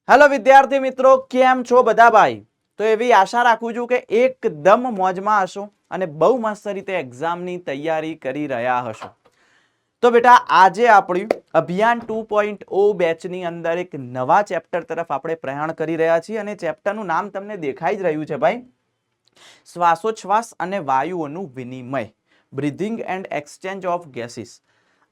Hello વિદ્યાર્થી મિત્રો, કેમ છો બધા ભાઈ? તો એવી આશા રાખું છું કે એકદમ મોજમાં હશો અને બહુ મસ્ત રીતે એક્ઝામની તૈયારી કરી રહ્યા હશો. તો બેટા આજે આપણી અભિયાન 2.0 બેચની અંદર એક નવા ચેપ્ટર તરફ આપણે પ્રયાણ કરી રહ્યા છીએ અને ચેપ્ટરનું નામ તમને દેખાઈ જ રહ્યું છે ભાઈ, શ્વાસોચ્છ્વાસ અને વાયુઓનું વિનિમય, breathing and exchange of gases.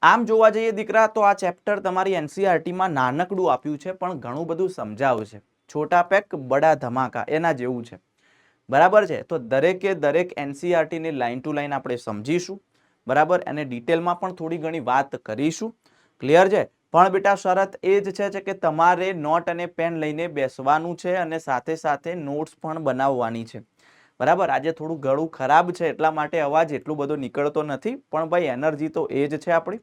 આમ જોવા જઈએ દીકરા તો આ ચેપ્ટર તમારી એનસીઆરટીમાં નાનકડું આપ્યું છે પણ ઘણું બધું સમજાવે છે. છોટા પેક બડા ધમાકા એના જેવું છે. બરાબર છે? તો દરેકે દરેક એનસીઆરટીની લાઈન ટુ લાઈન આપણે સમજીશું. બરાબર, અને ડિટેલમાં પણ થોડી ઘણી વાત કરીશું. ક્લિયર છે? પણ બેટા શરત એ જ છે કે તમારે નોટ અને પેન લઈને બેસવાનું છે અને સાથે સાથે નોટ્સ પણ બનાવવાની છે. બરાબર, આજે થોડું ગળું ખરાબ છે એટલા માટે અવાજ એટલો બધો નીકળતો નથી, પણ ભાઈ એનર્જી તો એ જ છે આપણી.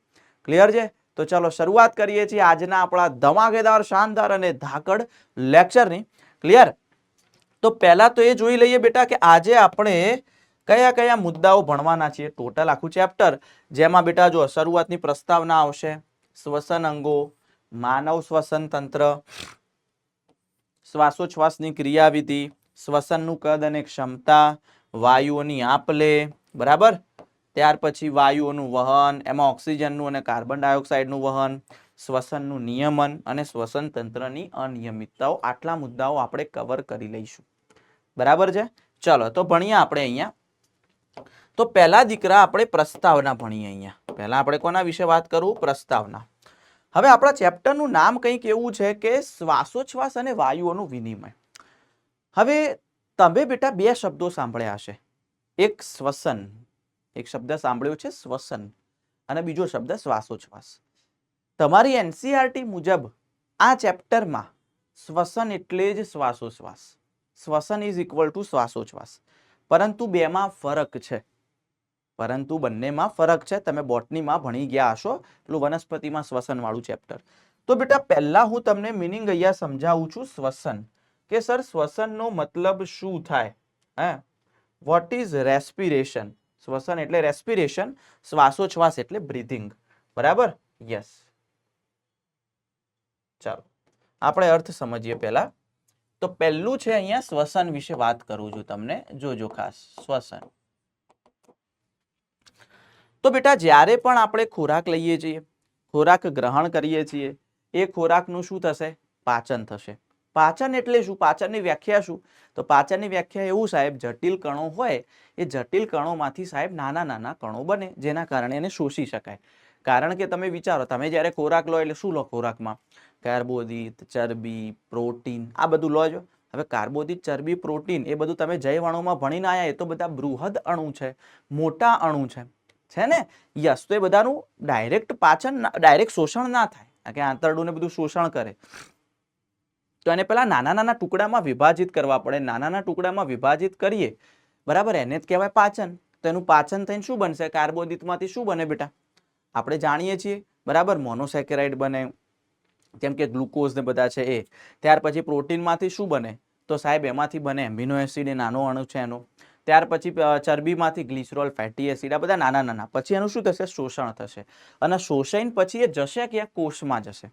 ક્લિયર છે? તો ચાલો શરૂઆત કરીએ છીએ આજના આપણા ધમાકેદાર, શાનદાર અને ધાકડ લેક્ચરની. ક્લિયર? તો પહેલા તો એ જોઈ લઈએ બેટા કે આજે આપણે કયા કયા મુદ્દાઓ ભણવાના છીએ. ટોટલ આખું ચેપ્ટર, જેમાં બેટા જો શરૂઆતની પ્રસ્તાવના આવશે, શ્વસન અંગો, માનવ શ્વસન તંત્ર, શ્વાસોચ્છ્વાસની ક્રિયાવિધિ, શ્વસનનું કદ અને ક્ષમતા, વાયુઓની આપ-લે. બરાબર, ત્યાર પછી વાયુઓનું વહન, એમાં ઓક્સિજનનું અને કાર્બન ડાયોક્સાઇડનું વહન, શ્વસનનું નિયમન અને શ્વસન તંત્રની અનિયમિતતાઓ. આટલા મુદ્દાઓ આપણે કવર કરી લઈશું. બરાબર છે? ચલો તો ભણીએ આપણે અહીંયા. તો પહેલા દીકરા આપણે પ્રસ્તાવના ભણીએ. અહીંયા પહેલા આપણે કોના વિશે વાત કરું? પ્રસ્તાવના. હવે આપણા ચેપ્ટરનું નામ કંઈક એવું છે કે શ્વાસોચ્છ્વાસ અને વાયુઓનું વિનિમય. હવે તમે બેટા બે શબ્દો સાંભળ્યા હશે, એક શ્વસન, એક શબ્દ સાંભળ્યો છે શ્વસન, અને બીજો શબ્દ શ્વાસોચ્છ્વાસ. તમારી એનસીઆરટી મુજબ આ ચેપ્ટરમાં શ્વસન એટલે જ શ્વાસોચ્છ્વાસ, શ્વસન ઇઝ ઇક્વલ ટુ શ્વાસોચ્છ્વાસ. પરંતુ બેમાં ફરક છે, પરંતુ બંનેમાં ફરક છે. તમે બોટનીમાં ભણી ગયા હશો પેલું વનસ્પતિમાં શ્વસન વાળું ચેપ્ટર. તો બેટા પહેલા હું તમને મિનિંગ અહીંયા સમજાવું છું. શ્વસન કે સર શ્વસનનો મતલબ શું થાય? What is respiration? શ્વસન એટલે રેસ્પિરેશન, શ્વાસોચ્છ્વાસ એટલે બ્રીથિંગ. બરાબર? યસ. ચાલો આપણે અર્થ સમજીએ પહેલા. તો પહેલું છે અહીંયા શ્વસન વિશે વાત કરું છું તમને, જોજો ખાસ. શ્વસન તો બેટા જ્યારે પણ આપણે ખોરાક લઈએ છીએ, ખોરાક ગ્રહણ કરીએ છીએ, એ ખોરાકનું શું થશે? પાચન થશે. પાચન એટલે શું? પાચનની વ્યાખ્યા શું? તો પાચનની વ્યાખ્યા એવું સાહેબ, જટિલ કણો હોય એ જટિલ કણોમાંથી સાહેબ નાના નાના કણો બને, જેના કારણે એને શોષી શકાય. કારણ કે તમે વિચારો, તમે જ્યારે ખોરાક લો એટલે શું લો ખોરાકમાં? કાર્બોદિત, ચરબી, પ્રોટીન, આ બધું લો છો. હવે કાર્બોદિત, ચરબી, પ્રોટીન એ બધું તમે જૈવઅણુમાં ભણીને આવ્યા, એ તો બધા બૃહદ અણુ છે, મોટા અણુ છે ને? યસ. તો એ બધાનું ડાયરેક્ટ પાચન, ડાયરેક્ટ શોષણ ના થાય, કે આંતરડું ને બધું શોષણ કરે. તો એને પેલા નાના નાના ટુકડામાં વિભાજિત કરવા પડે. નાના નાના ટુકડામાં વિભાજિત કરીએ, બરાબર, એને જ કહેવાય પાચન. તો એનું પાચન થઈને શું બનશે? કાર્બોદિતમાંથી શું બને બેટા? આપણે જાણીએ છીએ, બરાબર, મોનોસેકેરાઇડ બને, જેમ કે ગ્લુકોઝ ને બધા છે એ. ત્યાર પછી પ્રોટીનમાંથી શું બને? તો સાહેબ એમાંથી બને એમિનો એસિડ, એ નાનો અણુ છે એનો. ત્યાર પછી ચરબીમાંથી ગ્લિસરોલ, ફેટી એસિડ, આ બધા નાના નાના. પછી એનું શું થશે? શોષણ થશે. અને શોષાઈને પછી એ જશે ક્યાં? કોષમાં જશે.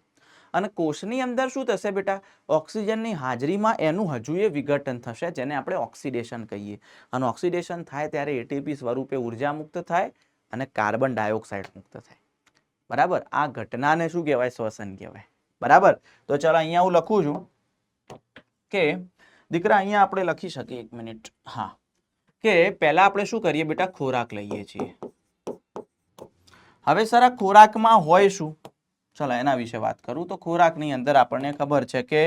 અને કોષની અંદર શું થશે બેટા? ઓક્સિજનની હાજરીમાં એનું હજુ એ વિઘટન થશે, જેને આપણે ઓક્સિડેશન કહીએ. અને ઓક્સિડેશન થાય ત્યારે એટીપી સ્વરૂપે ઉર્જા મુક્ત થાય અને કાર્બન ડાયોક્સાઇડ મુક્ત થાય. બરાબર? આ ઘટનાને શું કહેવાય? શ્વસન કહેવાય. બરાબર? તો ચાલો અહીંયા હું લખું છું કે દીકરા, અહીંયા આપણે લખી શકીએ, એક મિનિટ, હા, કે પહેલા આપણે શું કરીએ બેટા? ખોરાક લઈએ છીએ. હવે સર આ ખોરાકમાં હોય શું? ચલો એના વિશે વાત કરું. તો ખોરાકની અંદર આપણને ખબર છે કે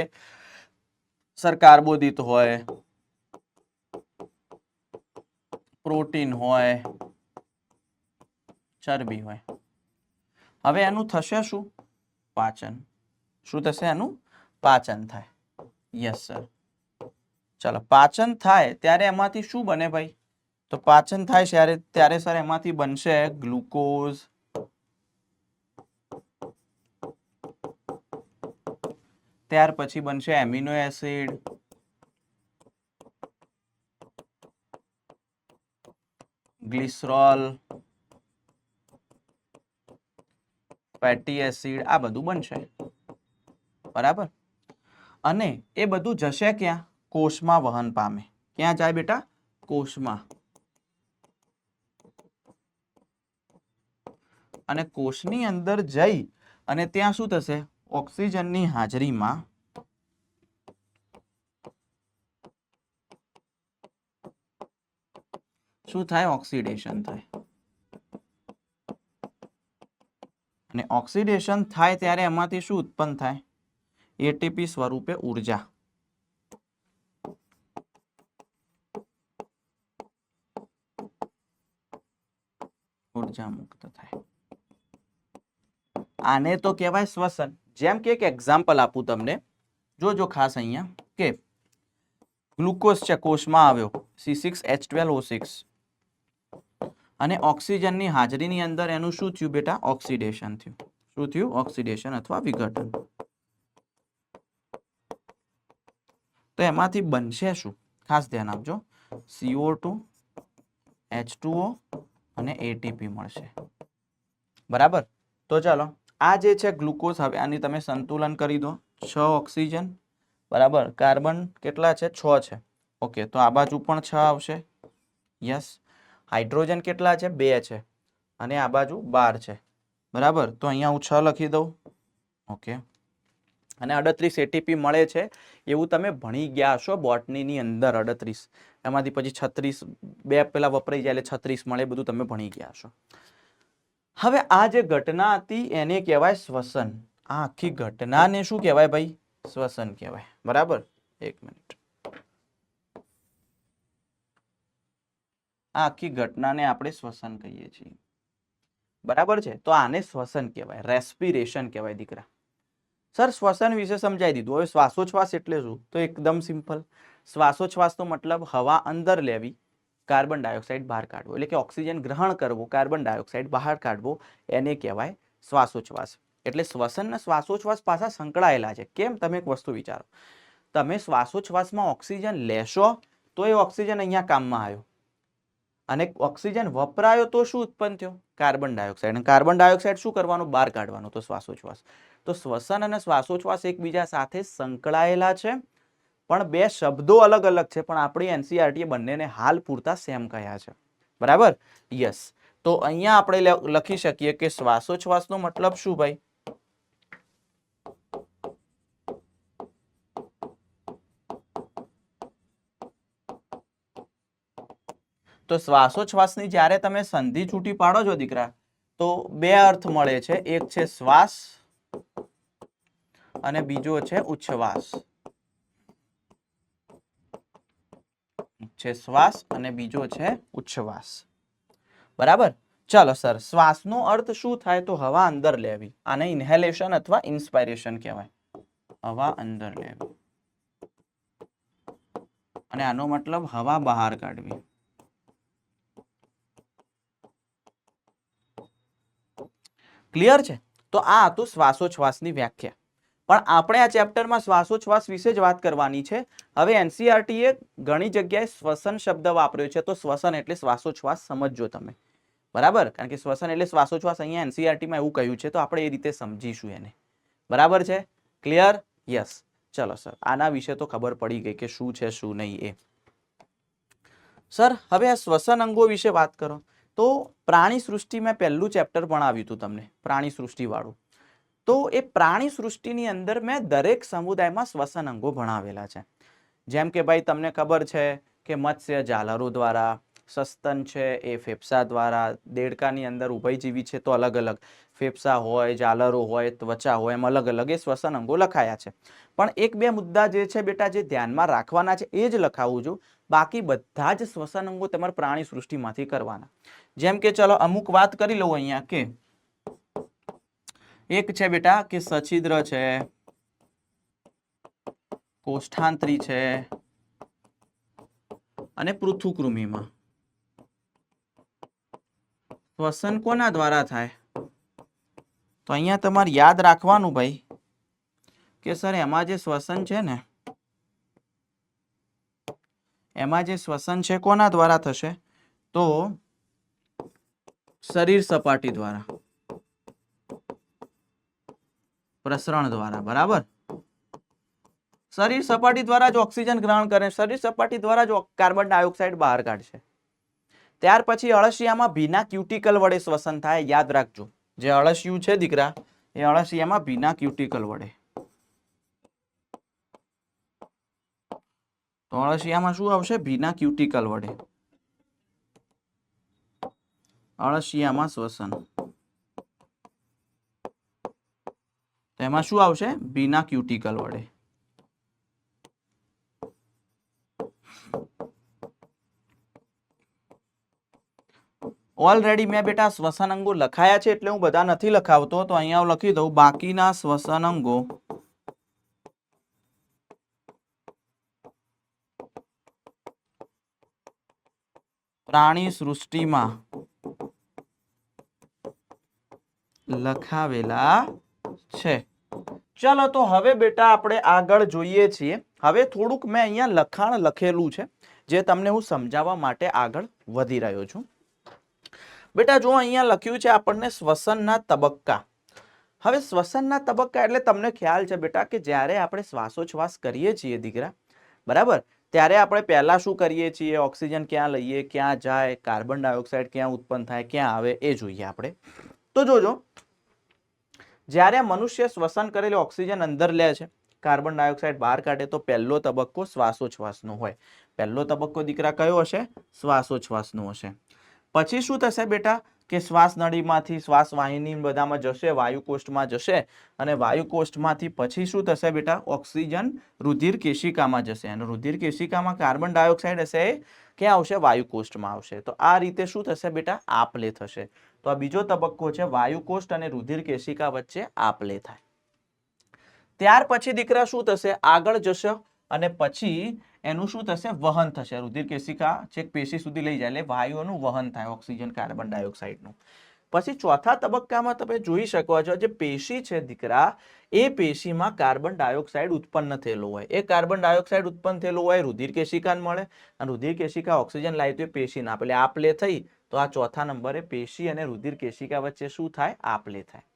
સર કાર્બોદિત હોય, પ્રોટીન હોય, ચરબી હોય. હવે એનું થશે શું? પાચન. શું થશે? એનું પાચન થાય. Yes sir. ચલો પાચન થાય ત્યારે એમાંથી શું બને ભાઈ? તો પાચન થાય ત્યારે સર એમાંથી બનશે ગ્લુકોઝ, ત્યાર પછી બનશે amino acid, glycerol, fatty acid, આ બધું બનશે. બરાબર? અને એ બધું જશે ક્યાં? કોષમાં વહન પામે. ક્યાં જાય બેટા? કોષમાં. અને કોષની અંદર જઈ અને ત્યાં શું થશે? ઓક્સિજનની હાજરીમાં શું થાય? ઓક્સિડેશન થાય. અને ઓક્સિડેશન થાય ત્યારે એમાંથી શું ઉત્પન્ન થાય? એટીપી સ્વરૂપે ઉર્જા. ઉર્જા મુક્ત થાય. આને તો કહેવાય શ્વસન. જેમ કે એક એક્ઝામ્પલ આપું તમને, જોજો ખાસ અહીંયા કે ગ્લુકોઝ છે કોષમાં આવ્યો C6H12O6 અને ઓક્સિજનની હાજરીની અંદર એનું શું થયું બેટા? ઓક્સિડેશન થયું. શું થયું? ઓક્સિડેશન અથવા વિઘટન. તો એમાંથી બનશે શું? ખાસ ધ્યાન આપજો. CO2 H2O અને એટીપી મળશે. બરાબર. તો ચાલો આ જે છે ગ્લુકોઝ, હવે આની તમે સંતુલન કરી દો. 6 ઓક્સિજન બરાબર, કાર્બન કેટલા છે? 6 છે. ઓકે, તો આ બાજુ પણ 6 આવશે. યસ. હાઇડ્રોજન કેટલા છે? 2 છે. અને આ બાજુ 12 છે. બરાબર, તો અહીંયા હું 6 લખી દઉં. ઓકે, અને 38 એટીપી મળે છે એવું તમે ભણી ગયા હશો બોટનીની અંદર. 38 એમાંથી પછી 36 2 પેલા વપરાઈ જાય એટલે 36 મળે, બધું તમે ભણી ગયા હશો. હવે આ જે ઘટના હતી એને કહેવાય શ્વસન. આ આખી ઘટનાને શું કહેવાય ભાઈ? શ્વસન કહેવાય. બરાબર, એક મિનિટ. આ આખી ઘટનાને આપણે શ્વસન કહીએ છીએ. બરાબર છે, તો આને શ્વસન કહેવાય, રેસ્પિરેશન કહેવાય દીકરા. સર શ્વસન વિશે સમજાઈ દીધું. હવે શ્વાસોચ્છ્વાસ એટલે શું? તો એકદમ સિમ્પલ. શ્વાસોચ્છ્વાસનો મતલબ હવા અંદર લેવી, કાર્બન ડાયોક્સાઇડ બહાર કાઢવો. એટલે કે ઓક્સિજન ગ્રહણ કરવો, કાર્બન ડાયોક્સાઇડ બહાર કાઢવો, એને કહેવાય શ્વાસોચ્છ્વાસ. એટલે શ્વસન અને શ્વાસોચ્છ્વાસ પાછા સંકળાયેલા છે. કેમ? તમે એક વસ્તુ વિચારો. તમે શ્વાસોચ્છ્વાસમાં ઓક્સિજન લેશો તો એ ઓક્સિજન અહીંયા કામમાં આવ્યો, અને ઓક્સિજન વપરાયો તો શું ઉત્પન્ન થયો? Carbon dioxide. અને કાર્બન ડાયોક્સાઇડ શું કરવાનું? બહાર કાઢવાનું. તો શ્વાસોચ્છ્વાસ. તો શ્વસન અને શ્વાસોચ્છ્વાસ એકબીજા સાથે સંકળાયેલા છે, પણ બે શબ્દો અલગ અલગ છે. પણ આપણી એનસીઈઆરટી બંનેને હાલ પૂરતા સેમ કહ્યા છે. બરાબર? યસ. તો અહીંયા આપણે લખી શકીએ કે શ્વાસોચ્છ્વાસનો મતલબ શું ભાઈ? તો શ્વાસોચ્છ્વાસની જ્યારે તમે સંધિ છૂટી પાડો છો દીકરા, તો બે અર્થ મળે છે. એક છે શ્વાસ અને બીજો છે ઉચ્છ્વાસ. છે શ્વાસ અને બીજો છે ઉચ્છ્વાસ. બરાબર. ચાલો સર, શ્વાસનો અર્થ શું થાય? તો હવા અંદર લેવી. આને ઇન્હેલેશન અથવા ઇન્સ્પાયરેશન કહેવાય. હવા અંદર લેવી. અને આનો મતલબ હવા બહાર કાઢવી. ક્લિયર છે? તો આ હતું શ્વાસોચ્છ્વાસની વ્યાખ્યા. પણ આપણે આ ચેપ્ટરમાં શ્વાસોચ્છ્વાસ વિશે જ વાત કરવાની છે. હવે એનસીઈઆરટી એ ઘણી જગ્યાએ શ્વસન શબ્દ વાપર્યો છે, તો શ્વસન એટલે શ્વાસોચ્છ્વાસ સમજજો તમે. બરાબર? કારણ કે શ્વસન એટલે શ્વાસોચ્છ્વાસ અહીંયા એનસીઈઆરટીમાં એવું કહ્યું છે, તો આપણે એ રીતે સમજીશું એને. બરાબર છે? ક્લિયર? યસ. ચલો સર, આના વિશે તો ખબર પડી ગઈ કે શું છે શું નહીં એ. સર હવે આ શ્વસન અંગો વિશે વાત કરો. તો પ્રાણી સૃષ્ટિ મેં પહેલું ચેપ્ટર ભણાવ્યું હતું તમને, પ્રાણી સૃષ્ટિ વાળું. તો એ પ્રાણી સૃષ્ટિની અંદર મેં દરેક સમુદાયમાં શ્વસન અંગો ભણાવેલા છે. જેમ કે ભાઈ તમને ખબર છે કે મત્સ્ય જાલરો દ્વારા, સસ્તન છે એ ફેફસા દ્વારા, દેડકાની અંદર ઉભયજીવી છે તો અલગ અલગ ફેફસા હોય, જાલરો હોય, ત્વચા હોય, એમ અલગ અલગ એ શ્વસન અંગો લખાયા છે. પણ એક બે મુદ્દા જે છે બેટા જે ધ્યાનમાં રાખવાના છે એ જ લખાવું છું. બાકી બધા જ શ્વસન અંગો તમારે પ્રાણી સૃષ્ટિમાંથી કરવાના. જેમ કે ચલો અમુક વાત કરી લઉં અહીંયા કે એક છે બેટા કે સછિદ્ર છે, કોષ્ઠાંત્રી છે અને પૃથુકૃમિમાં શ્વસન કોના દ્વારા થાય? તો અહીંયા તમારે યાદ રાખવાનું ભાઈ કે સર એમાં જે શ્વસન છે ને, એમાં જે શ્વસન છે કોના દ્વારા થશે? તો શરીર સપાટી દ્વારા, પ્રસરણ દ્વારા. બરાબર? શરીર સપાટી દ્વારા જ ઓક્સિજન ગ્રહણ કરે, શરીર સપાટી દ્વારા જ કાર્બન ડાયોક્સાઇડ બહાર કાઢશે. ત્યાર પછી અળસિયામાં ભીના ક્યુટિકલ વડે શ્વસન થાય. યાદ રાખજો, જે અળસિયું છે દીકરા, એ અળસિયામાં ભીના ક્યુટિકલ વડે. તો અળસિયામાં શું આવશે? ભીના ક્યુટિકલ વડે. અળસિયામાં શ્વસન, તેમાં શું આવશે? ભીના ક્યુટિકલ વડે. ઓલરેડી મેં બેટા શ્વસન અંગો લખાયા છે એટલે હું બધા નથી લખાવતો, તો અહીંયા લખી દઉં બાકીના શ્વસન અંગો પ્રાણી સૃષ્ટિમાં લખાવેલા છે. ચલો તો હવે બેટા આપણે આગળ જોઈએ છીએ. હવે થોડુંક મેં અહીંયા લખાણ લખેલું છે જે તમને હું સમજાવવા માટે આગળ વધી રહ્યો છું. બેટા જો અહીંયા લખ્યું છે આપણને શ્વસનના તબક્કા. હવે શ્વસનના તબક્કા એટલે તમને ખ્યાલ છે બેટા કે જ્યારે આપણે શ્વાસોચ્છ્વાસ કરીએ છીએ દીકરા, બરાબર, ત્યારે આપણે પહેલા શું કરીએ છીએ? ઓક્સિજન ક્યાં લઈએ, ક્યાં જાય, કાર્બન ડાયોક્સાઇડ ક્યાં ઉત્પન્ન થાય, ક્યાં આવે, એ જોઈએ આપણે. તો જોજો, જ્યારે મનુષ્ય શ્વસન કરેલું ઓક્સિજન અંદર લે છે, કાર્બન ડાયોક્સાઇડ બહાર કાઢે, તો પહેલો તબક્કો શ્વાસોચ્છ્વાસનો હોય. પહેલો તબક્કો દીકરા કયો હશે? શ્વાસોચ્છ્વાસનો હશે. પછી શું થશે બેટા કે શ્વાસ નળીમાંથી શ્વાસ વાહિની બધામાં જશે, વાયુકોષ્ઠમાં જશે, અને વાયુકોષ્ઠમાંથી પછી શું થશે બેટા? ઓક્સિજન રુધિર કેશિકામાં જશે, અને રુધિર કેશિકામાં કાર્બન ડાયોક્સાઇડ હશે, ક્યાં આવશે? વાયુકોષ્ઠમાં આવશે. તો આ રીતે શું થશે બેટા? આપ-લે થશે. તો આ બીજો તબક્કો છે, વાયુકોષ્ઠ અને રુધિર કેશિકા વચ્ચે આપ-લે થાય. ત્યાર પછી દીકરા શું થશે? આગળ જશે અને પછી એનું શું થશે? વહન થશે. રુધિર કેશિકા છેક પેશી સુધી લઈ જાય એટલે વાયુઓનું વહન થાય, ઓક્સિજન કાર્બન ડાયોક્સાઇડનું. પછી ચોથા તબક્કામાં તમે જોઈ શકો છો, જે પેશી છે દીકરા, એ પેશીમાં કાર્બન ડાયોક્સાઇડ ઉત્પન્ન થયેલો હોય. એ કાર્બન ડાયોક્સાઇડ ઉત્પન્ન થયેલો હોય રુધિર કેશિકાને મળે, અને રુધિર કેશિકા ઓક્સિજન લાવી તો એ પેશીને આપે, એટલે આપ-લે થઈ. તો આ ચોથા નંબરે પેશી અને રુધિર કેશિકા વચ્ચે શું થાય? આપ-લે થાય.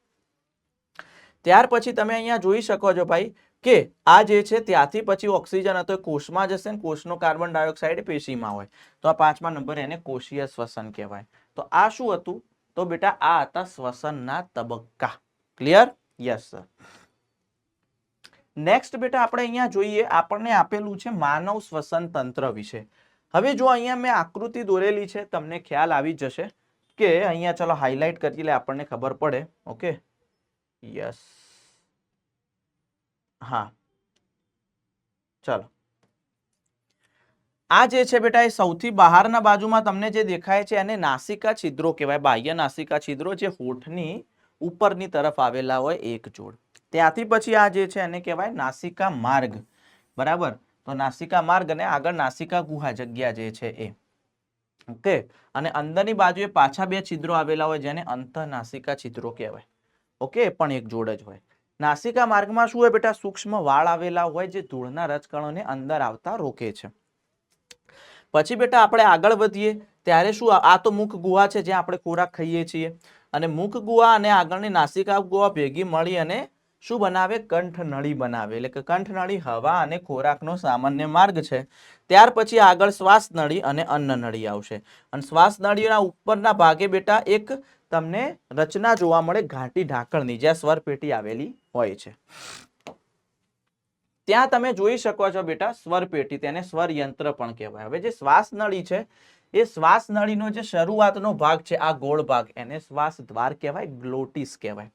ત્યાર પછી તમે અહીંયા જોઈ શકો છો ભાઈ કે આ જે છે ત્યાંથી પછી ઓક્સિજન હતો કોષમાં જશે, ને કોષનો કાર્બન ડાયોક્સાઇડ પેશીમાં હોય. તો આ પાંચમા નંબર એને કોષીય શ્વસન કહેવાય. તો આ શું હતું? તો બેટા આ હતા શ્વસનના તબક્કા. ક્લિયર? Yes sir. નેક્સ્ટ બેટા આપણે અહીંયા જોઈએ, આપણને આપેલું છે માનવ શ્વસન તંત્ર વિશે. હવે જો અહીંયા મેં આકૃતિ દોરેલી છે, તમને ખ્યાલ આવી જશે કે અહીંયા ચલો હાઇલાઇટ કરી લે, આપણને ખબર પડે. ઓકે, યસ, હા, ચલો. આ જે છે બેટા એ સૌથી બહારના બાજુમાં તમને જે દેખાય છે એને નાસિકા છિદ્રો કહેવાય. બાહ્ય નાસિકા છિદ્રો જે હોઠની ઉપરની તરફ આવેલા હોય એક જોડ. ત્યાંથી પછી આ જે છે એને કહેવાય નાસિકા માર્ગ. બરાબર, તો નાસિકા માર્ગ અને આગળ નાસિકા ગુહા જગ્યા જે છે એ. ઓકે, અને અંદરની બાજુએ પાછા બે છિદ્રો આવેલા હોય જેને અંતઃનાસિકા છિદ્રો કહેવાય. ઓકે, પણ એક જોડ જ હોય. નાસિકા માર્ગમાં શું હોય બેટા? સૂક્ષ્મ વાળ આવેલા હોય જે ધૂળના રજકણોને અંદર આવતા રોકે છે. પછી બેટા આપણે આગળ વધીએ ત્યારે શું, આ તો મુખ ગુહા છે જ્યાં આપણે ખોરાક ખાઈએ છીએ, અને મુખ ગુહા અને આગળની નાસિકા ગુહા ભેગી મળી અને શું બનાવે? કંઠનળી બનાવે. એટલે કે કંઠનળી હવા અને ખોરાકનો સામાન્ય માર્ગ છે. ત્યાર પછી આગળ શ્વાસનળી અને અન્નનળી આવશે, અને શ્વાસનળીના ઉપરના ભાગે બેટા એક તમને રચના જોવા મળે ઘાટી ઢાંકણની, જ્યાં સ્વર પેટી આવેલી હોય છે. ત્યાં તમે જોઈ શકો છો બેટા સ્વર પેટી, તેને સ્વર યંત્ર પણ કહેવાય. હવે જે શ્વાસ નળી છે એ શ્વાસ નળીનો જે શરૂઆતનો ભાગ છે, આ ગોળ ભાગ, એને શ્વાસ દ્વાર કહેવાય, ગ્લોટિસ કહેવાય.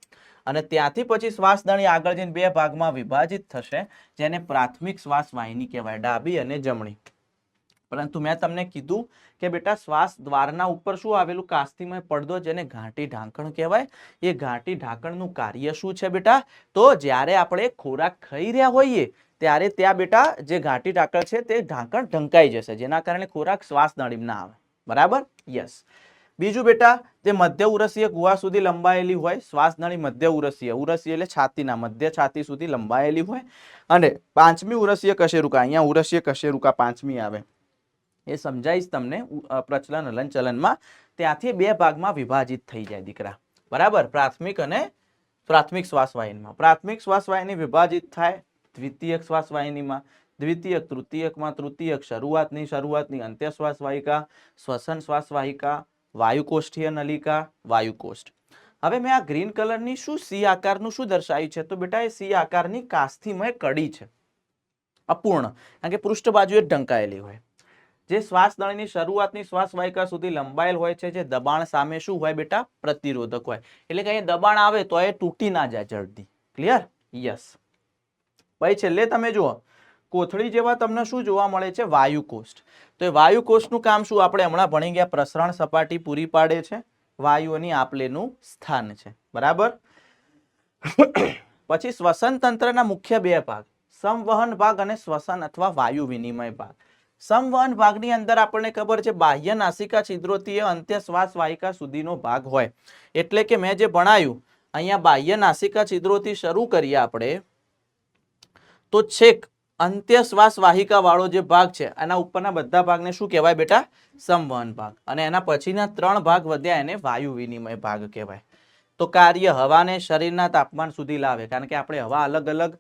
અને ત્યાંથી પછી શ્વાસ નળી આગળ જઈને બે ભાગમાં વિભાજિત થશે, જેને પ્રાથમિક શ્વાસ વાહિની કહેવાય, ડાબી અને જમણી. પરંતુ મેં તમને કીધું કે બેટા શ્વાસ દ્વારના ઉપર શું આવેલું? કાસ્તિમય પડદો, જેને ઘાટી ઢાંકણ કહેવાય. એ ઘાટી ઢાંકણનું કાર્ય શું છે બેટા? તો જ્યારે આપણે ખોરાક ખાઈ રહ્યા હોઈએ ત્યારે ત્યાં બેટા જે ઘાટી ઢાંકણ છે તે ઢાંકણ ઢંકાઈ જશે, જેના કારણે ખોરાક શ્વાસ નળીમાં ના આવે. બરાબર? યસ. બીજું બેટા, જે મધ્ય ઉરસીય ગુહા સુધી લંબાયેલી હોય, શ્વાસ નળી મધ્ય ઉરસીય, ઉરસીય એટલે છાતીના મધ્ય છાતી સુધી લંબાયેલી હોય, અને પાંચમી ઉરસીય કશેરુકા, અહીંયા ઉરસીય કશેરુકા પાંચમી આવે, એ સમજાઈશ તમને પ્રચલન હલનચલનમાં. ત્યાંથી બે ભાગમાં વિભાજિત થઈ જાય દીકરા. બરાબર? પ્રાથમિક અને પ્રાથમિક શ્વાસ વાહિનીમાં. પ્રાથમિક શ્વાસ વાહિની વિભાજિત થાય દ્વિતીયક શ્વાસ વાહિનીમાં, દ્વિતીયક તૃતીયકમાં, તૃતીયક શરૂઆતની અંત્ય શ્વાસ વાહિકા, શ્વસન શ્વાસ વાહિકા, વાયુકોષ્ઠીય નલિકા, વાયુકોષ્ઠ. હવે મેં આ ગ્રીન કલરની શું સી આકારનું શું દર્શાવ્યું છે? તો બેટા એ સી આકારની કાસ્થિમય કડી છે, અપૂર્ણ, કારણ કે પૃષ્ઠ બાજુએ ઢંકાયેલી હોય. જે શ્વાસ નળીની શરૂઆતની શ્વાસ વાહિકા સુધી લંબાયેલ હોય છે, જે દબાણ સામે શું હોય બેટા? પ્રતિરોધક હોય. એટલે કે દબાણ આવે તો એ તૂટી ના જાય જલ્દી. ક્લિયર? યસ. પછી છેલ્લે તમે જુઓ કોથળી જેવા તમને શું જોવા મળે છે? વાયુકોષ્ઠ. તો એ વાયુકોષ્ઠનું કામ શું? આપણે હમણાં ભણી ગયા, પ્રસરણ સપાટી પૂરી પાડે છે, વાયુઓની આપલેનું સ્થાન છે. બરાબર. પછી શ્વસન તંત્રના મુખ્ય બે ભાગ, સંવહન ભાગ અને શ્વસન અથવા વાયુ વિનિમય ભાગ. સંવહન ભાગની અંદર આપણને ખબર છે બાહ્ય નાસિકા છિદ્રોથી અંત્ય શ્વાસ વાહિકા સુધીનો ભાગ હોય. એટલે કે મેં જે ભણાયું અહીંયા બાહ્ય નાસિકા છિદ્રોથી શરૂ કરીએ આપણે તો છેક અંત્ય શ્વાસ વાહિકા વાળો જે ભાગ છે એના ઉપરના બધા ભાગને શું કહેવાય બેટા? સંવહન ભાગ. અને એના પછીના 3 ભાગ વધ્યા એને વાયુ વિનિમય ભાગ કહેવાય. તો કાર્ય હવાને શરીરના તાપમાન સુધી લાવે, કારણ કે આપણે હવા અલગ અલગ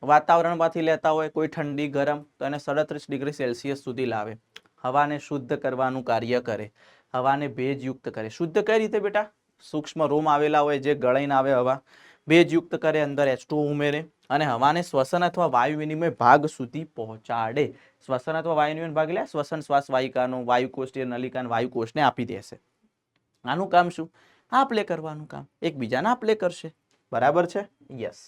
વાતાવરણમાંથી લેતા હોય, કોઈ ઠંડી ગરમ, તો એને 37 ડિગ્રી સેલ્સિયસ સુધી લાવે. હવાને શુદ્ધ કરવાનું કાર્ય કરે, હવાને ભેજયુક્ત કરે. શુદ્ધ કઈ રીતે બેટા? સૂક્ષ્મ રોમ આવેલા હોય જે ગળાઈને આવે હવા, ભેજયુક્ત કરે, અંદર H2O ઉમેરે અને હવાને શ્વસન અથવા વાયુ વિનિમય ભાગ સુધી પહોંચાડે. શ્વસન અથવા વાયુ વિનિમય ભાગ એટલે શ્વસન શ્વાસ વાહિકાનો, વાયુકોષ્ઠીય નલિકા, વાયુકોષ્ઠને આપી દેશે. આનું કામ શું? આપલે કરવાનું કામ, એકબીજાને આપલે કરશે. બરાબર છે? યસ.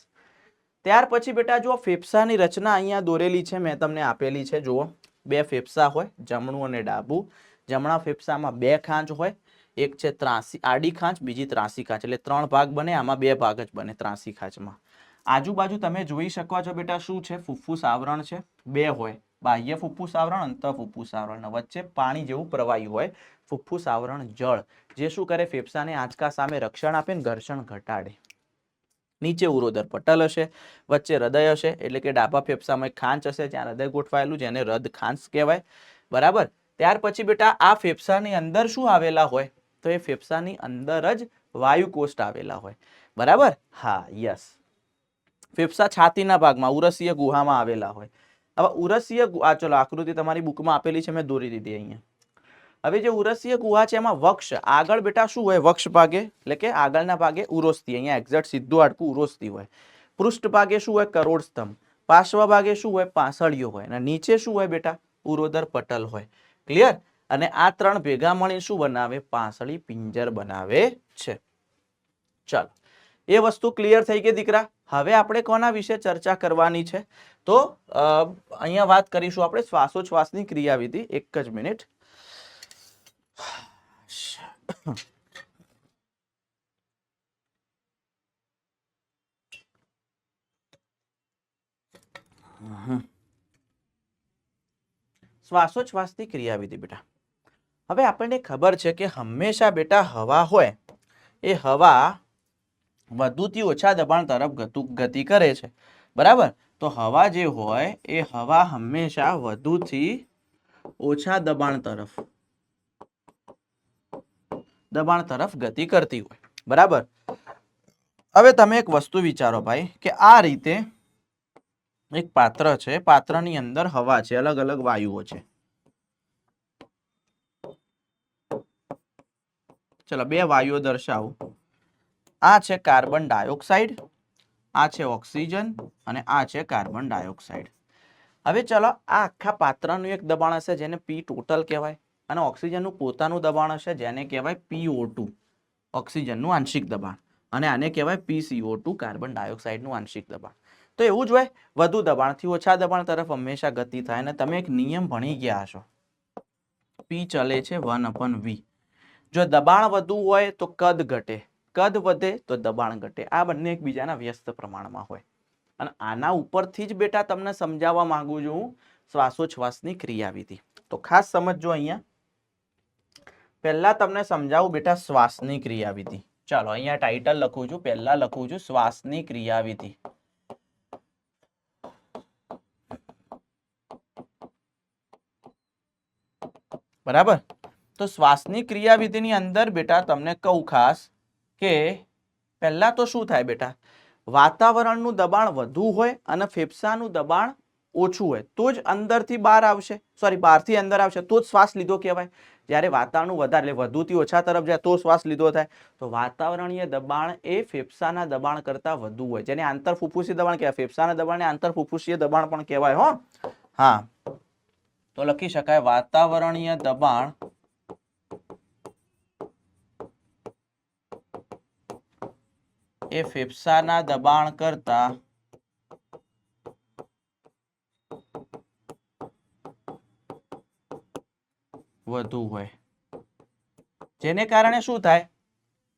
ત્યાર પછી બેટા જુઓ ફેફસાની રચના અહીંયા દોરેલી છે, મેં તમને આપેલી છે. જુઓ 2 ફેફસા હોય, જમણું અને ડાબું. જમણા ફેફસામાં 2 ખાંચ હોય, એક છે આડી ખાંચ, બીજી ત્રાંસી ખાંચ, એટલે 3 ભાગ બને. આમાં 2 ભાગ જ બને ત્રાંસી ખાંચમાં. આજુબાજુ તમે જોઈ શકો છો બેટા શું છે? ફુફ્ફુસ આવરણ છે, 2 હોય, બાહ્ય ફુફ્ફુસ આવરણ, અંતઃ ફુફ્ફુસ આવરણ. વચ્ચે પાણી જેવું પ્રવાહી હોય ફુફ્ફુસ આવરણ જળ, જે શું કરે? ફેફસાને આંચકા સામે રક્ષણ આપે ને ઘર્ષણ ઘટાડે. નીચે ઉરોદર પટલ હશે, વચ્ચે હૃદય હશે, એટલે કે ડાબા ફેફસામાં એક ખાંચ હશે જ્યાં હૃદય ગોઠવાયેલું, જેને હૃદ ખાંચ કહેવાય. બરાબર. ત્યાર પછી બેટા આ ફેફસાની અંદર શું આવેલા હોય? તો એ ફેફસાની અંદર જ વાયુકોષ્ઠ આવેલા હોય. બરાબર. હા, યસ. ફેફસા છાતીના ભાગમાં ઉરસીય ગુહામાં આવેલા હોય. હવે ઉરસીય ચલો આકૃતિ તમારી બુકમાં આપેલી છે, મેં દોરી દીધી અહીંયા. હવે જે ઉરસીય ગુહા છે એમાં વક્ષ આગળ બેટા શું હોય? વક્ષ ભાગે એટલે કે આગળના ભાગે ઉરોસ્થિ, અહીંયા એક્ઝેક્ટ સીધું હાડકું ઉરોસ્થિ હોય. પૃષ્ઠ ભાગે શું હોય? કરોડ સ્તંભ. પાર્શ્વ ભાગે શું હોય? પાંસળીઓ હોય. અને નીચે શું હોય બેટા? ઉરોદર પટલ હોય. ક્લિયર? અને આ 3 ભેગા મળી શું બનાવે? પાંસળી પિંજર બનાવે છે. ચાલો, એ વસ્તુ ક્લિયર થઈ ગઈ દીકરા. હવે આપણે કોના વિશે ચર્ચા કરવાની છે? તો અહીંયા વાત કરીશું આપણે શ્વાસોચ્છ્વાસની ક્રિયાવિધિ. એક જ મિનિટ. શ્વાસોચ્છ્વાસની ક્રિયાવિધિ બેટા. હવે આપણને ખબર છે કે હંમેશા બેટા હવા હોય એ હવા વધુથી ઓછા દબાણ તરફ ગતિ કરે છે. બરાબર. તો હવા જે હોય એ હવા હંમેશા વધુથી ઓછા દબાણ તરફ ગતિ કરતી હોય. બરાબર. હવે તમે એક વસ્તુ વિચારો ભાઈ કે આ રીતે એક પાત્ર છે, પાત્રની અંદર હવા છે, અલગ અલગ વાયુઓ છે. ચલો 2 વાયુઓ દર્શાવું. આ છે કાર્બન ડાયોક્સાઇડ, આ છે ઓક્સિજન અને આ છે કાર્બન ડાયોક્સાઇડ. હવે ચલો આ આખા પાત્રનું એક દબાણ હશે જેને પી ટોટલ કહેવાય, અને ઓક્સિજનનું પોતાનું દબાણ હશે જેને કહેવાય PO2, ઓક્સિજનનું આંશિક દબાણ, અને આને કહેવાય PCO2, કાર્બન ડાયોક્સાઇડનું આંશિક દબાણ. તો એવું જ હોય, વધુ દબાણથી ઓછા દબાણ તરફ હંમેશા ગતિ થાય. અને તમે એક નિયમ ભણી ગયા હશો, P ચલે છે 1/V. જો દબાણ વધુ હોય તો કદ ઘટે, કદ વધે તો દબાણ ઘટે. આ બંને એકબીજાના વ્યસ્ત પ્રમાણમાં હોય. અને આના ઉપરથી જ બેટા તમને સમજાવવા માંગુ છું શ્વાસોચ્છ્વાસની ક્રિયાવિધિ. તો ખાસ સમજજો અહીંયા. પહેલા તમને સમજાવું બેટા શ્વાસની ક્રિયાવિધિ. ચાલો અહીંયા ટાઇટલ લખું છું, પહેલા લખું છું શ્વાસની ક્રિયાવિધિ. બરાબર. તો શ્વાસની ક્રિયાવિધિની અંદર બેટા તમને કહું ખાસ કે પહેલા તો શું થાય બેટા? વાતાવરણનું દબાણ વધુ હોય અને ફેફસાનું દબાણ ઓછું હોય તો જ અંદરથી બહાર આવશે, સોરી બહારથી અંદર આવશે તો જ શ્વાસ લીધો કહેવાય. જ્યારે વાતાવરણ વધારે એટલે વધુથી ઓછા તરફ જાય તો શ્વાસ લીધો થાય. તો વાતાવરણીય દબાણ એ ફેફસાના દબાણ કરતાં વધુ હોય, જેને આંતરફુફ્ફુસીય દબાણ કહેવાય. ફેફસાના દબાણને આંતરફુફ્ફુસીય દબાણ પણ કહેવાય હો. હા, તો લખી શકાય વાતાવરણીય દબાણ એ ફેફસાના દબાણ કરતા વધુ હોય, જેને કારણે શું થાય,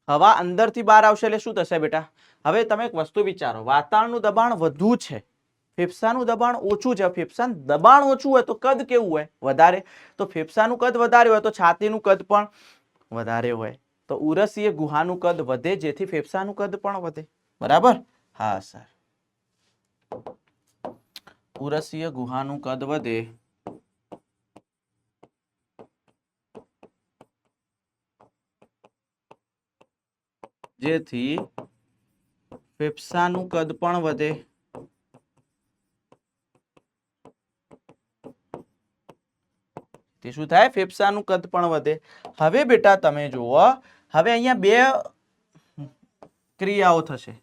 હવા અંદરથી બહાર આવશે એટલે શું થશે બેટા? હવે તમે એક વસ્તુ વિચારો, વાતાવરણનું દબાણ વધુ છે, ફેફસાનું દબાણ ઓછું છે. ફેફસાનું દબાણ ઓછું હોય તો કદ કેવું હોય? વધારે. તો ફેફસાનું કદ વધારે હોય તો છાતીનું કદ પણ વધારે હોય. તો ઉરસીય ગુહાનું કદ વધે જેથી ફેફસાનું કદ પણ વધે. બરાબર? હા સર. ઉરસીય ગુહાનું કદ વધે જેથી ફેફસાનું કદ પણ વધે. તે શું થાય? ફેફસાનું કદ પણ વધે. હવે બેટા તમે જુઓ, હવે અહીંયા બે ક્રિયાઓ થશે.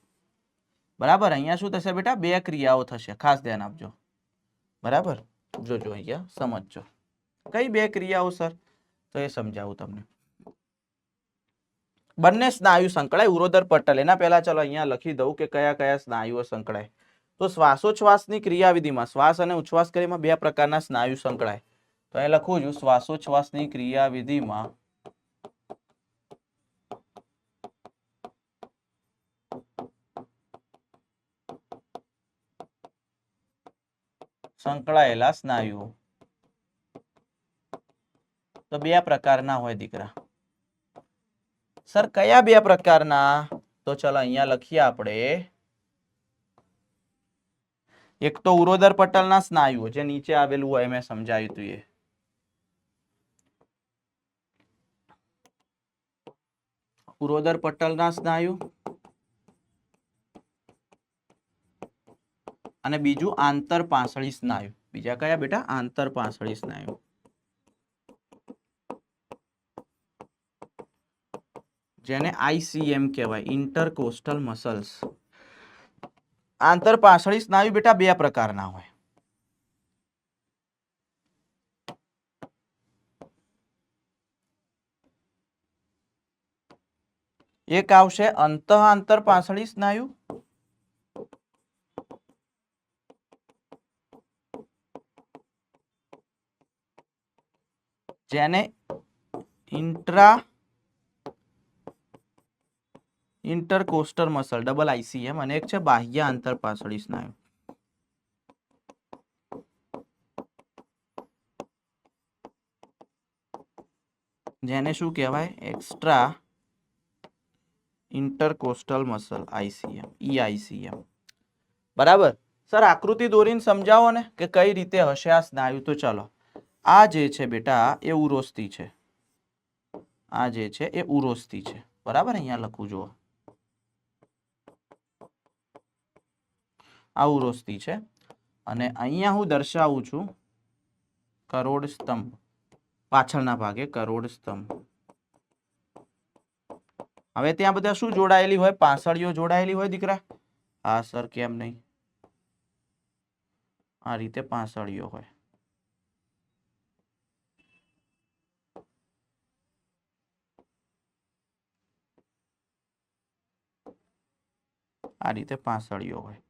બરાબર? અહીંયા શું થશે બેટા? બે ક્રિયાઓ થશે. ખાસ ધ્યાન આપજો. બરાબર? જોજો અહીંયા સમજજો. કઈ બે ક્રિયાઓ સર? તો એ સમજાવું તમને. બંને સ્નાયુ સંકળાય ઉરોદર પટલ. એના પહેલા ચાલો અહીંયા લખી દઉં કે કયા કયા સ્નાયુઓ સંકળાય. તો શ્વાસોચ્છ્વાસની ક્રિયાવિધિમાં શ્વાસ અને ઉચ્છ્વાસ કરીમાં બે પ્રકારના સ્નાયુ સંકળાય. તો અહીં લખું છું શ્વાસોચ્છ્વાસની ક્રિયાવિધિમાં સંકળાયેલા સ્નાયુઓ. તો બે પ્રકારના હોય દીકરા. સર કયા બે પ્રકારના? તો ચલો અહીંયા લખીએ આપણે. એક તો ઉરોદર પટલના સ્નાયુઓ જે નીચે આવેલું હોય મેં સમજાવ્યું હતું એ. ઉરોદર પટલના સ્નાયુ અને બીજું આંતરપાંસળી સ્નાયુ. બીજા કયા બેટા? આંતરપાંસળી સ્નાયુ. જેને ICM કહેવાય, ઇન્ટરકોસ્ટલ મસલ્સ. આંતરપાંસળી સ્નાયુ બેટા બે પ્રકારના હોય. એક આવશે આંતરપાંસળી સ્નાયુ જેને ઇન્ટરકોસ્ટલ મસલ ડબલ ICM, અને એક છે બાહ્ય આંતરપાંસળી સ્નાયુ. જેને શું કહેવાય? Extra intercostal muscle ICM, EICM. બરાબર? સર આકૃતિ દોરીને સમજાવો ને કે કઈ રીતે હશે આ સ્નાયુ. તો ચલો, આ જે છે બેટા એ ઉરોસ્થિ છે. આ જે છે એ ઉરોસ્થિ છે. બરાબર? અહીંયા લખું જુઓ. આ ઉરોસ્થિ છે અને અહીંયા હું દર્શાવું છું કરોડ સ્તંભ. પાછળના ભાગે કરોડ સ્તંભ. હવે ત્યાં બધા શું જોડાયેલી હોય? પાંસળીઓ જોડાયેલી હોય દીકરા. હા સર, કેમ નહીં? આ રીતે પાંસળીઓ હોય. આ રીતે પાંસળીઓ હોય.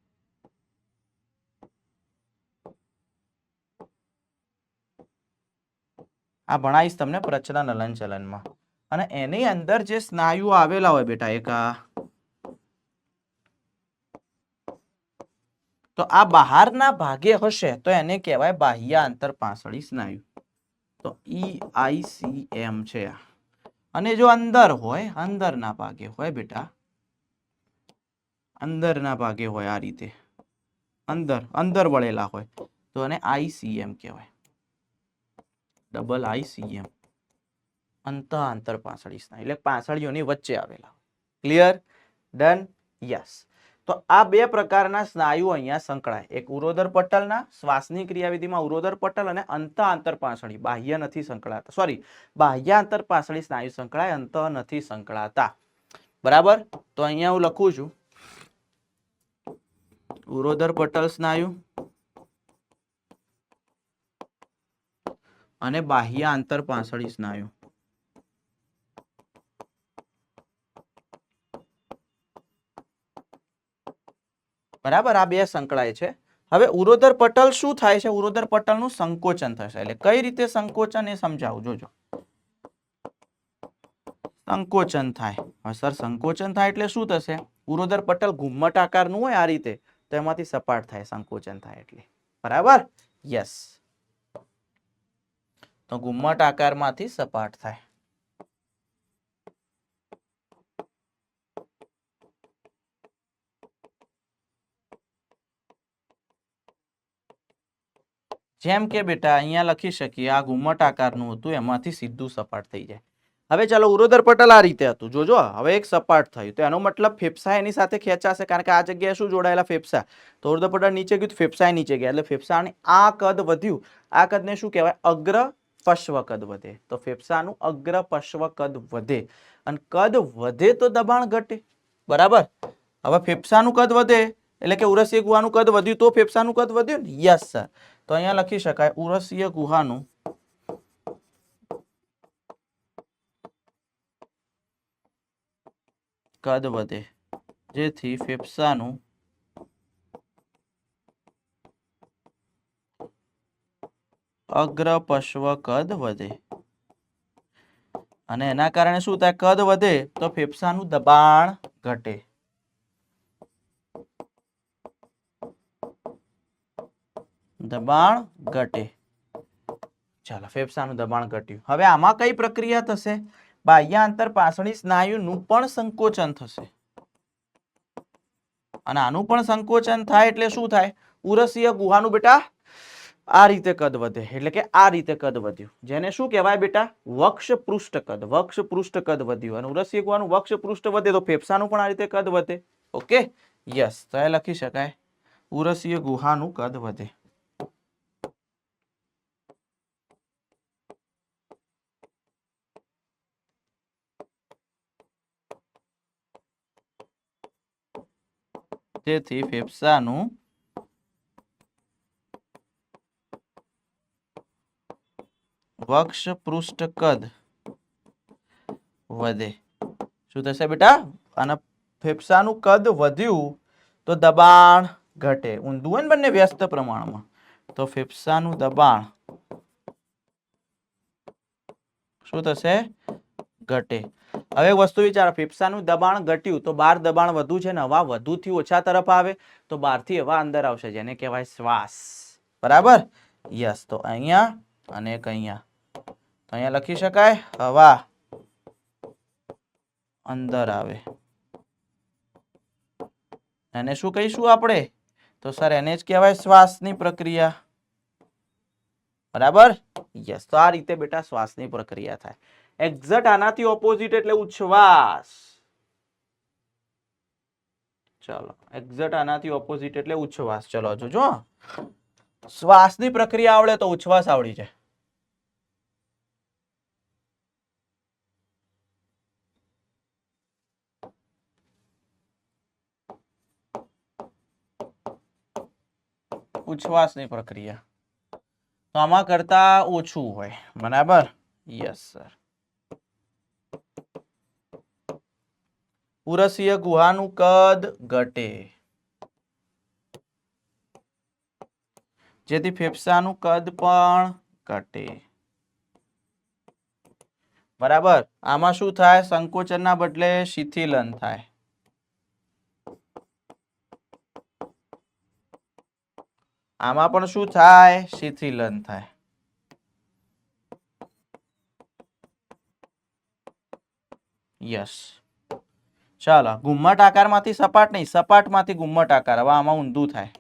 આ ભણાવીશ તમને પ્રચલન હલનચલનમાં. અને એની અંદર જે સ્નાયુઓ આવેલા હોય બેટા એક તો આ બહારના ભાગે હશે તો એને કહેવાય બાહ્ય આંતરપાંસળી સ્નાયુ. તો EICM છે. અને જો અંદર હોય, અંદરના ભાગે હોય બેટા, અંદરના ભાગે હોય આ રીતે અંદર વળેલા હોય તો એને ICM કહેવાય. ડબલ ICM, આંતરપાંસળી સ્નાયુ, એટલે પાંસળીઓની વચ્ચે આવેલા. ક્લિયર? ડન? યસ. તો આ બે પ્રકારના સ્નાયુ અહીંયા સંકળાય, એક ઉરોદર પટલના શ્વાસની ક્રિયાવિધિમાં ઉરોદર પટલ અને અંત આંતરપાસળી, બાહ્ય નથી સંકળાતા, સોરી બાહ્ય આંતરપાસળી સ્નાયુ સંકળાય, અંત નથી સંકળાતા. બરાબર. તો અહીંયા હું લખું છું ઉરોદર પટલ સ્નાયુ અને બાહ્ય આંતરપાસળી સ્નાયુ. બરાબર, આ બે સંકળાય છે. હવે ઉરોદર પટલ શું થાય છે? ઉરોદર પટલનું સંકોચન થશે. એટલે કઈ રીતે સંકોચન એ સમજાવું, જોજો. સંકોચન થાય. હવે સર સંકોચન થાય એટલે શું થશે? ઉરોદર પટલ ઘુમ્મટ આકારનું હોય આ રીતે, તો એમાંથી સપાટ થાય, સંકોચન થાય એટલે. બરાબર, યસ. તો ઘુમ્મટ આકારમાંથી સપાટ થાય. જેમ કે બેટા અહીંયા લખી શકીએ, આ ઘુમ્મટ આકારનું હતું, એમાંથી સીધું સપાટ થઈ જાય. હવે ચાલો, ઉરોદર પટલ આ રીતે હતું, જોજો. હવે એક સપાટ થયું, તો એનો મતલબ ફેફસા એની સાથે ખેંચાશે, કારણ કે આ જગ્યાએ શું જોડાયેલા? ફેફસા. તો ઉરોદર પટલ નીચે ગયું, ફેફસા નીચે ગયા, એટલે ફેફસાની આ કદ વધ્યું. આ કદને શું કહેવાય? અગ્ર પશ્વ કદ વધે. તો ફેફસાનું અગ્ર પશ્વ કદ વધે, અને કદ વધે તો દબાણ ઘટે. બરાબર. હવે ફેફસાનું કદ વધે એટલે કે ઉરસીય ગુહાનું કદ વધ્યું તો ફેફસાનું કદ વધ્યું ને? Yes sir. તો અહીંયા લખી શકાય ઉરસીય ગુહાનું કદ વધે, જેથી ફેફસાનું અગ્ર પશ્વ કદ વધે, અને એના કારણે શું થાય? કદ વધે તો ફેફસાનું દબાણ ઘટે. દબાણ ઘટે. ચાલો, ફેફસાનું દબાણ ઘટ્યું. હવે આમાં કઈ પ્રક્રિયા થશે? બાહ્ય આંતરપાસળી સ્નાયુનું પણ સંકોચન થશે, અને આનું પણ સંકોચન થાય એટલે શું થાય? ઉરસીય ગુહાનું બેટા આ રીતે કદ વધે, એટલે કે આ રીતે કદ વધ્યું, જેને શું કહેવાય બેટા? વક્ષ પૃષ્ઠ કદ. વક્ષ પૃષ્ઠ કદ વધ્યું, અને ઉરસીય ગુહાનું વક્ષ પૃષ્ઠ વધે તો ફેફસાનું પણ આ રીતે કદ વધે. Okay, yes. તો એ લખી શકાય ઉરસીય ગુહાનું કદ વધે. તેથી ફેફસાનું વક્ષ પૃષ્ઠ કદ વધે. શું થશે બેટા? અને ફેફસાનું કદ વધ્યું તો દબાણ ઘટે. ઊંધું હોય ને બંને વ્યસ્ત પ્રમાણમાં, તો ફેફસાનું દબાણ શું થશે? ઘટે. હવે વસ્તુ વિચારો, ફેફસાનું દબાણ ઘટ્યું તો બહાર દબાણ વધુ છે ને, હવા વધુથી ઓછા તરફ આવે, તો બહારથી હવા અંદર આવશે, જેને કહેવાય શ્વાસ. બરાબર, યસ. તો અહીંયા અને એક અહીંયા, તો અહીંયા લખી શકાય હવા અંદર આવે. એને શું કહીશું આપણે? તો સર એને જ કહેવાય શ્વાસની પ્રક્રિયા. બરાબર, યસ. તો આ રીતે બેટા શ્વાસની પ્રક્રિયા થાય. એક્ઝેક્ટ આનાથી ઓપોઝિટ એટલે ઉચ્છ્વાસ. ચલો, એક્ઝેક્ટ આનાથી ઓપોઝિટ એટલે ઉચ્છ્વાસ. ચલો જોજો, શ્વાસની પ્રક્રિયા આવડે તો ઉચ્છ્વાસ આવડી જાય. ઉચ્છ્વાસની પ્રક્રિયા તો આમાં કરતા ઓછું હોય. બરાબર, યસ સર. ઉરસીય ગુહાનું કદ ઘટે, જેથી ફેફસાનું કદ પણ ઘટે. બરાબર. આમાં શું થાય? સંકોચનના બદલે શિથિલન થાય. આમાં પણ શું થાય? શિથિલન થાય. યસ. ચાલો, ઘુમ્મટ આકારમાંથી સપાટ નહીં, સપાટમાંથી ઘુમ્મટ આકાર. હવે આમાં ઊંધું થાય.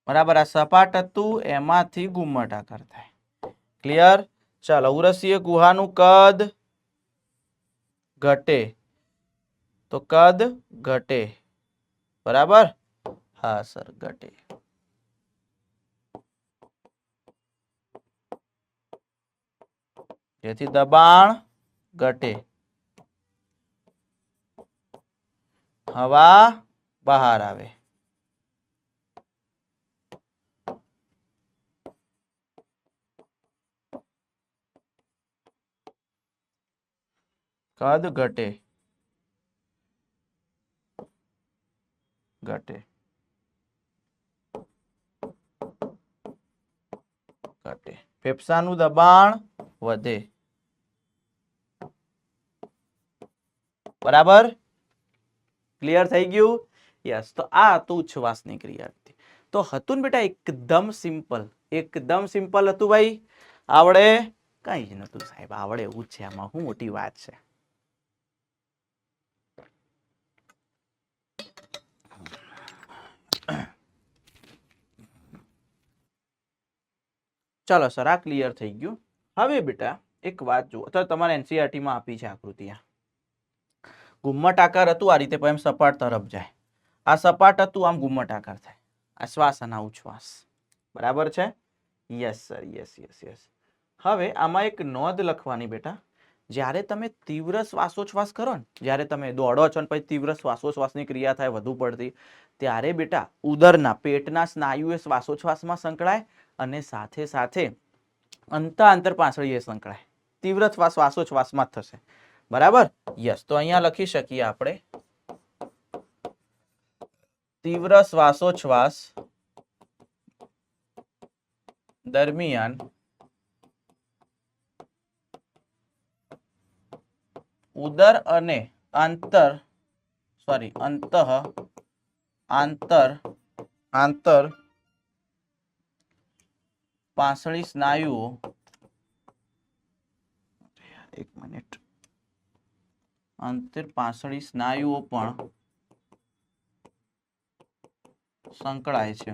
બરાબર, આ સપાટ હતું એમાંથી ઘુમ્મટ આકાર થાય. ક્લિયર? ચાલો, ઉરસીય ગુહાનું કદ ઘટે તો કદ ઘટે. બરાબર, હા સર, ઘટે. જેથી દબાણ ઘટે, હવા બહાર આવે. કદ ઘટે, ઘટે, ઘટે. ફેફસાનું દબાણ વધે. બરાબર, ક્લિયર થઈ ગયું? યસ. તો આ હતું ઉચ્છ્વાસની ક્રિયા. તો હતું ને બેટા એકદમ સિમ્પલ, એકદમ સિમ્પલ હતું ભાઈ. આવડે? કઈ જ નતું સાહેબ, આવડે એવું છે, આમાં શું મોટી વાત છે. ચાલો સર, આ ક્લિયર થઈ ગયું. હવે બેટા એક વાત જુઓ, તો તમારે એનસીઈઆરટી માં આપી છે આકૃતિ. ઘુમ્મટ આકાર હતું આ રીતે, એમ સપાટ તરફ જાય. આ સપાટ હતું, આમ ઘુમ્મટ આકાર થાય. આ શ્વાસ અને ઉચ્છ્વાસ. બરાબર છે? Yes sir, yes yes yes. હવે આમાં એક નોંધ લખવાની બેટા, જ્યારે તમે તીવ્ર શ્વાસોચ્છ્વાસ કરો ને, જ્યારે તમે દોડો છો ને પછી તીવ્ર શ્વાસોચ્છ્વાસની ક્રિયા થાય વધુ પડતી, ત્યારે બેટા ઉદરના પેટના સ્નાયુએ શ્વાસોચ્છ્વાસમાં સંકળાય અને સાથે સાથે અંતર પાંસળીએ સંકળાય. તીવ્ર શ્વાસોચ્છ્વાસમાં જ થશે. બરાબર? યસ. તો અહીંયા લખી શકીએ આપણે, તીવ્ર શ્વાસોચ્છ્વાસ દરમિયાન ઉદર અને આંતર પાંસળી સ્નાયુઓ, એક મિનિટ, આંતર પાંસળી સ્નાયુઓ પણ સંકળાય છે.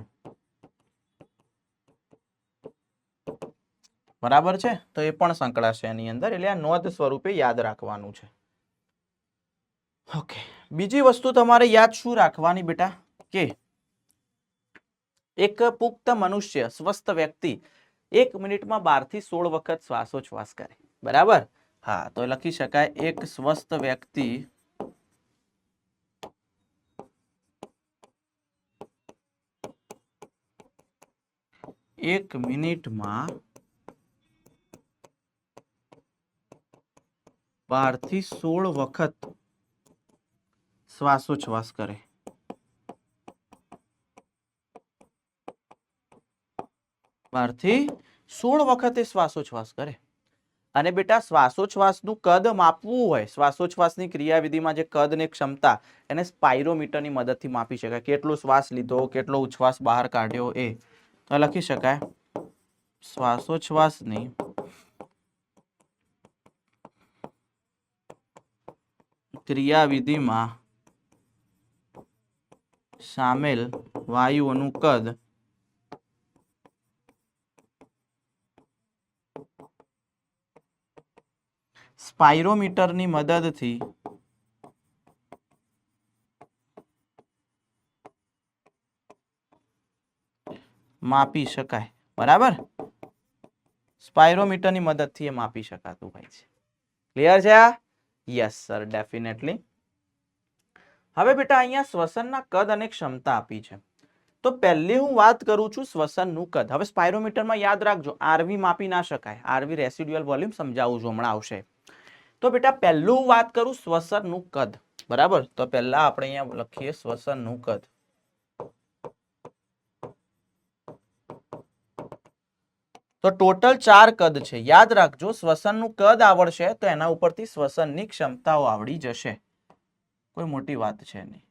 બરાબર છે? તો એ પણ સંકળાશે એની અંદર, એટલે આ નોંધ સ્વરૂપે યાદ રાખવાનું છે. ઓકે, બીજી વસ્તુ તમારે યાદ શું રાખવાની બેટા, કે એક પુખ્ત મનુષ્ય, સ્વસ્થ વ્યક્તિ 1 મિનિટમાં 12 થી 16 વખત શ્વાસોચ્છ્વાસ કરે. બરાબર? હા, તો લખી શકાય, એક સ્વસ્થ વ્યક્તિ 1 મિનિટમાં 12 થી 16 વખત શ્વાસોચ્છ્વાસ કરે. થી 16 વખતે શ્વાસોચ્છ્વાસ કરે. અને બેટા શ્વાસોચ્છ્વાસનું કદ માપવું હોય, શ્વાસોચ્છ્વાસની ક્રિયાવિધિમાં જે કદની ક્ષમતા, એને સ્પાઇરોમીટરની મદદથી માપી શકાય. કેટલો શ્વાસ લીધો, કેટલો ઉચ્છ્વાસ બહાર કાઢ્યો, એ તો લખી શકાય, શ્વાસોચ્છ્વાસની ક્રિયાવિધિમાં સામેલ વાયુઓનું કદ સ્પાઇરોમીટરની મદદથી માપી શકાય. બરાબર? સ્પાઇરોમીટરની મદદથી એ માપી શકાતું હોય છે. ક્લિયર છે આ? Yes sir, definitely. હવે બેટા અહીંયા શ્વસનના કદ અને ક્ષમતા આપી છે. તો પહેલી હું વાત કરું છું શ્વસનનું કદ. હવે સ્પાઇરોમીટરમાં યાદ રાખજો, આરવી માપી ના શકાય. આરવી રેસિડ્યુઅલ વોલ્યુમ સમજાવું છું, હમણાં આવશે. તો બેટા પહેલું વાત કરું શ્વસનનું કદ. બરાબર? તો પહેલા આપણે અહીંયા લખીએ શ્વસનનું કદ. તો ટોટલ 4 કદ છે. યાદ રાખજો, શ્વસનનું કદ આવડશે તો એના ઉપરથી શ્વસનની ક્ષમતાઓ આવડી જશે. કોઈ મોટી વાત છે નહીં.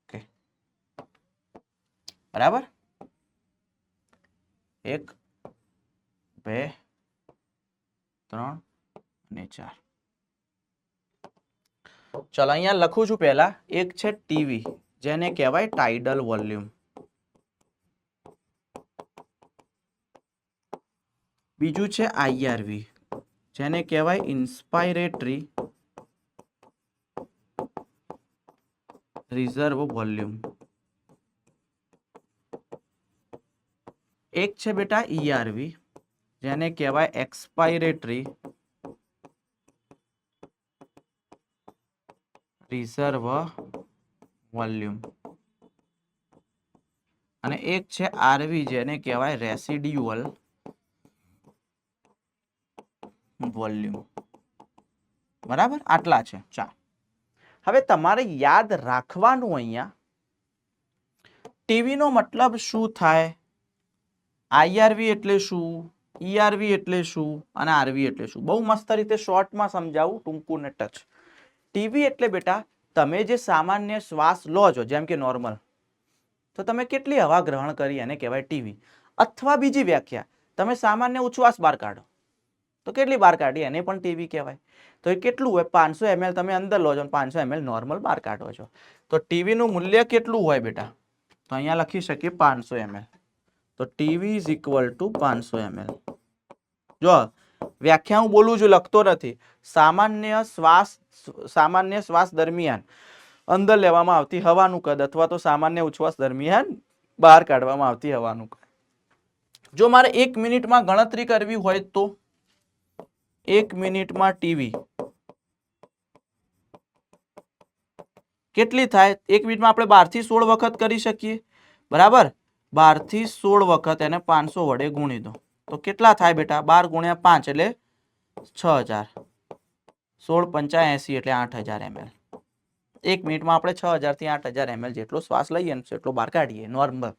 ઓકે, બરાબર? 1, 2, 3 અને 4. ચલો અહીંયા લખું છું. પહેલા એક છે ટીવી, જેને કહેવાય ટાઇડલ વોલ્યુમ. બીજું છે આઈઆરવી, જેને કહેવાય ઇન્સ્પાયરેટરી રિઝર્વ વોલ્યુમ. એક છે બેટા ઈઆરવી, જેને કહેવાય એક્સપાયરેટરી રિઝર્વ વોલ્યુમ, અને એક છે આરવી, જેને કહેવાય રેસિડ્યુઅલ વોલ્યુમ. બરાબર, આટલા છે. ચાલ, હવે તમારે યાદ રાખવાનું અહીંયા ટીવી નો મતલબ શું થાય, આઈઆરવી એટલે શું, ઈઆરવી એટલે શું, અને આરવી એટલે શું. બહુ મસ્ત રીતે શોર્ટમાં સમજાવું, ટૂંકું ને ટચ. ટીવી એટલે બેટા તમે જે સામાન્ય શ્વાસ લો છો, જેમ કે નોર્મલ, તો તમે કેટલી હવા ગ્રહણ કરી એને કહેવાય ટીવી. અથવા બીજી વ્યાખ્યા, તમે સામાન્ય ઉચ્છ્વાસ બહાર કાઢો તો કેટલી બહાર કાઢી એને પણ ટીવી કહેવાય. તો એ કેટલું હોય, 500 ml તમે અંદર લો છો, 500 ml નોર્મલ બહાર કાઢો છો, તો ટીવી નું મૂલ્ય કેટલું હોય બેટા, તો અહીંયા લખી શકીએ 500 ml. તો TV is equal to 500 ml. જો વ્યાખ્યા હું બોલું છું, લખતો નથી. સામાન્ય શ્વાસ દરમિયાન અંદર લેવામાં આવતી હવાનું કદ, અથવા તો સામાન્ય ઉચ્છ્વાસ દરમિયાન બહાર કાઢવામાં આવતી હવાનું કદ. જો મારે 1 મિનિટમાં ગણતરી કરવી હોય તો 1 મિનિટમાં ટીવી કેટલી થાય, 1 મિનિટમાં આપણે 12 થી 16 વખત કરી શકીએ. બરાબર, 12 થી 16 વખત એને 500 વડે ગુણી દો તો કેટલા થાય બેટા, 12 ગુણ્યા 5 એટલે 6000, 16 પંચા 80 એટલે 8000 ml. 1 મિનિટમાં આપણે 6000 થી 8000 ml જેટલો શ્વાસ લઈએ ને એટલો બહાર કાઢીએ નોર્મલ.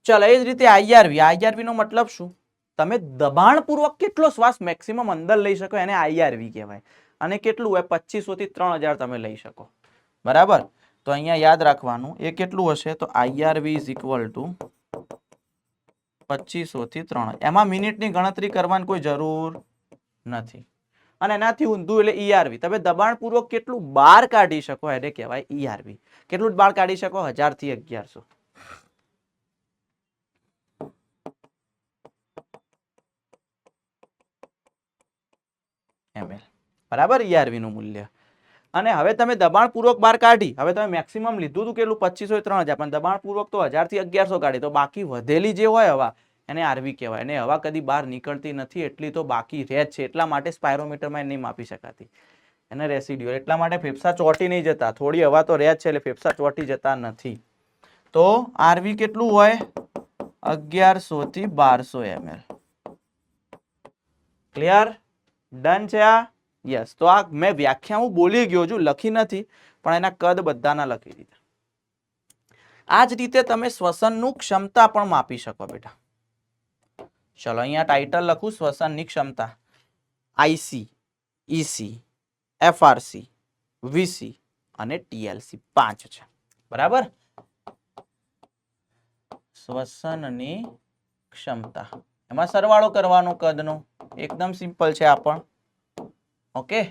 ચાલો, એ જ રીતે આઈઆરવી નો મતલબ શું, તમે દબાણપૂર્વક કેટલો શ્વાસ મેક્સિમમ અંદર લઈ શકો એને આઈઆરવી કહેવાય. અને કેટલું હોય, 2500 થી 3000 તમે લઈ શકો. બરાબર, તો અહીંયા યાદ રાખવાનું એ કેટલું હશે, તો આઈઆરવી ઇઝ ઇક્વલ ટુ 2500 થી 3000. એમાં મિનિટની ગણતરી કરવાની કોઈ જરૂર નથી. અને એનાથી ઊંધું એટલે ઈઆરવી, તમે દબાણપૂર્વક કેટલું બહાર કાઢી શકો એને કહેવાય ઈઆરવી. કેટલું બહાર કાઢી શકો, 1000 થી 1100 ml. બરાબર, ઈઆરવી નું મૂલ્ય. અને હવે તમે દબાણપૂર્વક બહાર કાઢી, હવે તમે મેક્સિમમ લીધું હતું કેટલું, 2500 3000, પણ દબાણપૂર્વક તો 1000 થી 1100 કાઢી, તો બાકી વધેલી જે હોય હવા એને આરવી કહેવાય. અને હવા કદી બહાર નીકળતી નથી એટલી તો બાકી રહે જ છે, એટલા માટે સ્પાયરોમીટરમાં નહીં માપી શકાતી, એને રેસિડ્યુઅલ. એટલા માટે ફેફસા ચોંટી નહીં જતા, થોડી હવા તો રહે જ છે એટલે ફેફસા ચોંટી જતા નથી. તો આરવી કેટલું હોય, 1100 થી 1200 ml. ક્લિયર, ડન છે આ? યસ. તો આ મેં વ્યાખ્યા હું બોલી ગયો છું, લખી નથી, પણ એના કદ બધાના લખી દીધા. આ જ રીતે તમે શ્વસનનું ક્ષમતા પણ માપી શકો બેટા. ચલો, અહીંયા ટાઇટલ લખું, શ્વસનની ક્ષમતા. આઈસી, ઈસી, એફઆરસી, વીસી અને ટીએલસી 5 છે. બરાબર, શ્વસનની ક્ષમતા. એમાં સરવાળો કરવાનો કદનો, એકદમ સિમ્પલ છે આ પણ. ઓકે,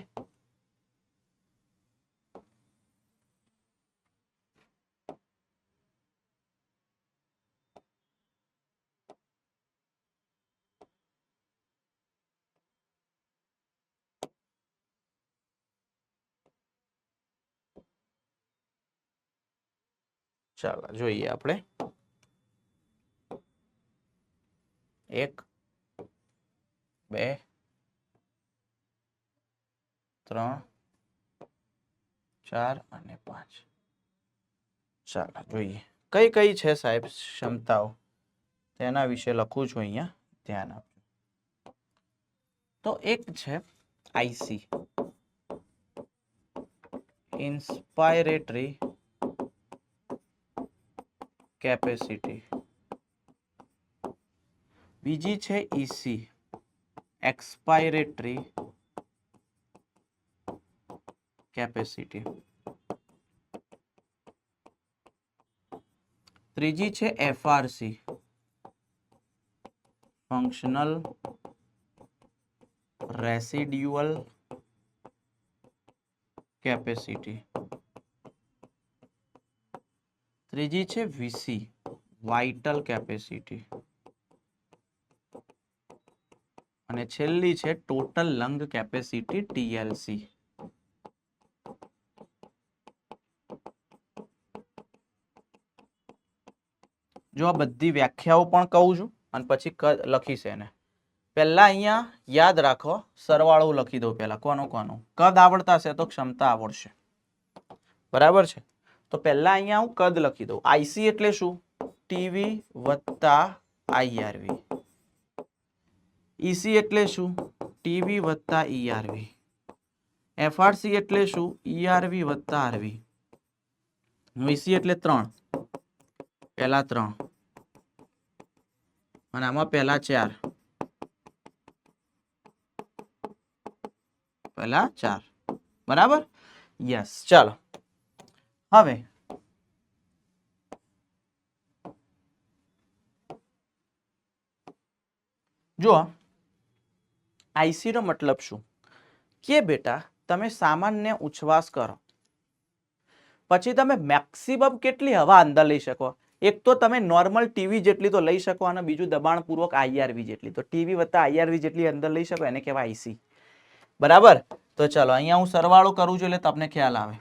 ચાલો જોઈએ આપણે. 1 2 3 4 અને 5. ચાલો જોઈએ કઈ કઈ છે સાહેબ ક્ષમતાઓ, તેના વિશે લખું છું અહીંયા, ધ્યાન આપજો. તો એક છે આઈસી, ઇન્સ્પાયરેટરી કેપેસિટી. બીજી છે ઈસી, એક્સપાયરેટરી કેપેસિટી. ત્રીજી છે એફઆરસી, ફંક્શનલ રેસિડ્યુઅલ કેપેસિટી. ત્રીજી છે વીસી, વાઇટલ કેપેસિટી. અને છેલ્લી છે ટોટલ લંગ કેપેસિટી TLC. જો આ બધી વ્યાખ્યાઓ પણ કહું છું અને પછી લખીશ એને. પહેલા અહીંયા યાદ રાખો, સરવાળો લખી દો પહેલા. કોનો કદ આવડતા હશે તો ક્ષમતા આવડશે, બરાબર છે. તો પહેલા અહીંયા હું કદ લખી દઉં. IC એટલે શું? ટીવી વત્તા IRV. EC એટલે શું? ટીવી વત્તા ERV. FRC એટલે શું? ERV વત્તા RV. VC એટલે 3, પહેલા 3 અને આમાં પહેલા 4, પહેલા 4, બરાબર? યસ. ચાલો હવે જો IC નો મતલબ શું કે બેટા તમે સામાન્ય ઉચ્છ્વાસ કરો પછી તમે મેક્સિમમ કેટલી હવા અંદર લઈ શકો? એક તો તમે નોર્મલ ટીવી જેટલી તો લઈ શકો અને બીજું દબાણપૂર્વક IRV જેટલી. તો ટીવી વત્તા IRV જેટલી અંદર લઈ શકો એને કહેવાય IC, બરાબર? તો ચાલો અહીંયા હું સરવાળો કરું છું એટલે તમને ખ્યાલ આવે.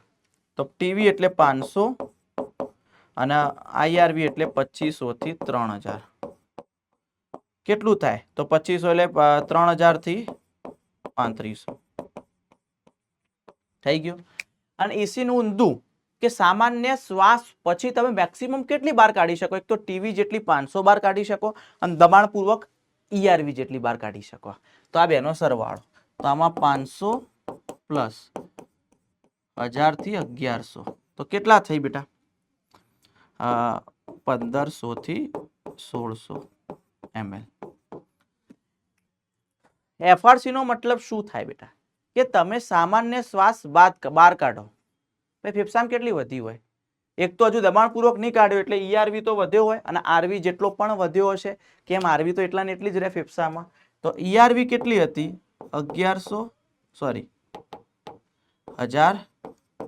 તો ટીવી એટલે 500 અને IRV એટલે 2500 થી 3000. કેટલું થાય? તો 2500 એટલે 3000 થી 3500 થઈ ગયું. અને AC નું ઊંધું કે સામાન્ય શ્વાસ પછી તમે મેક્સિમમ કેટલી બાર કાઢી શકો? એક તો ટીવી જેટલી 500 બાર કાઢી શકો અને દબાણપૂર્વક ERV જેટલી બાર કાઢી શકો. તો આ બેનો સરવાળો. તો આમાં 500 પ્લસ 1000 થી 1100 તો કેટલા થઈ બેટા? 1500 થી 1600 ml. FRC નો મતલબ શું થાય બેટા? કે તમે સામાન્ય શ્વાસ બહાર કાઢો. ફેફસામાં કેટલી વધી હોય? એક તો હજુ દબાણપૂર્વક નહીં કાઢ્યો એટલે ERV તો વધ્યો હોય અને RV જેટલો પણ વધ્યો હશે. કેમ? RV તો એટલા ને એટલી જ રહે ફેફસામાં. તો ERV કેટલી હતી? 1000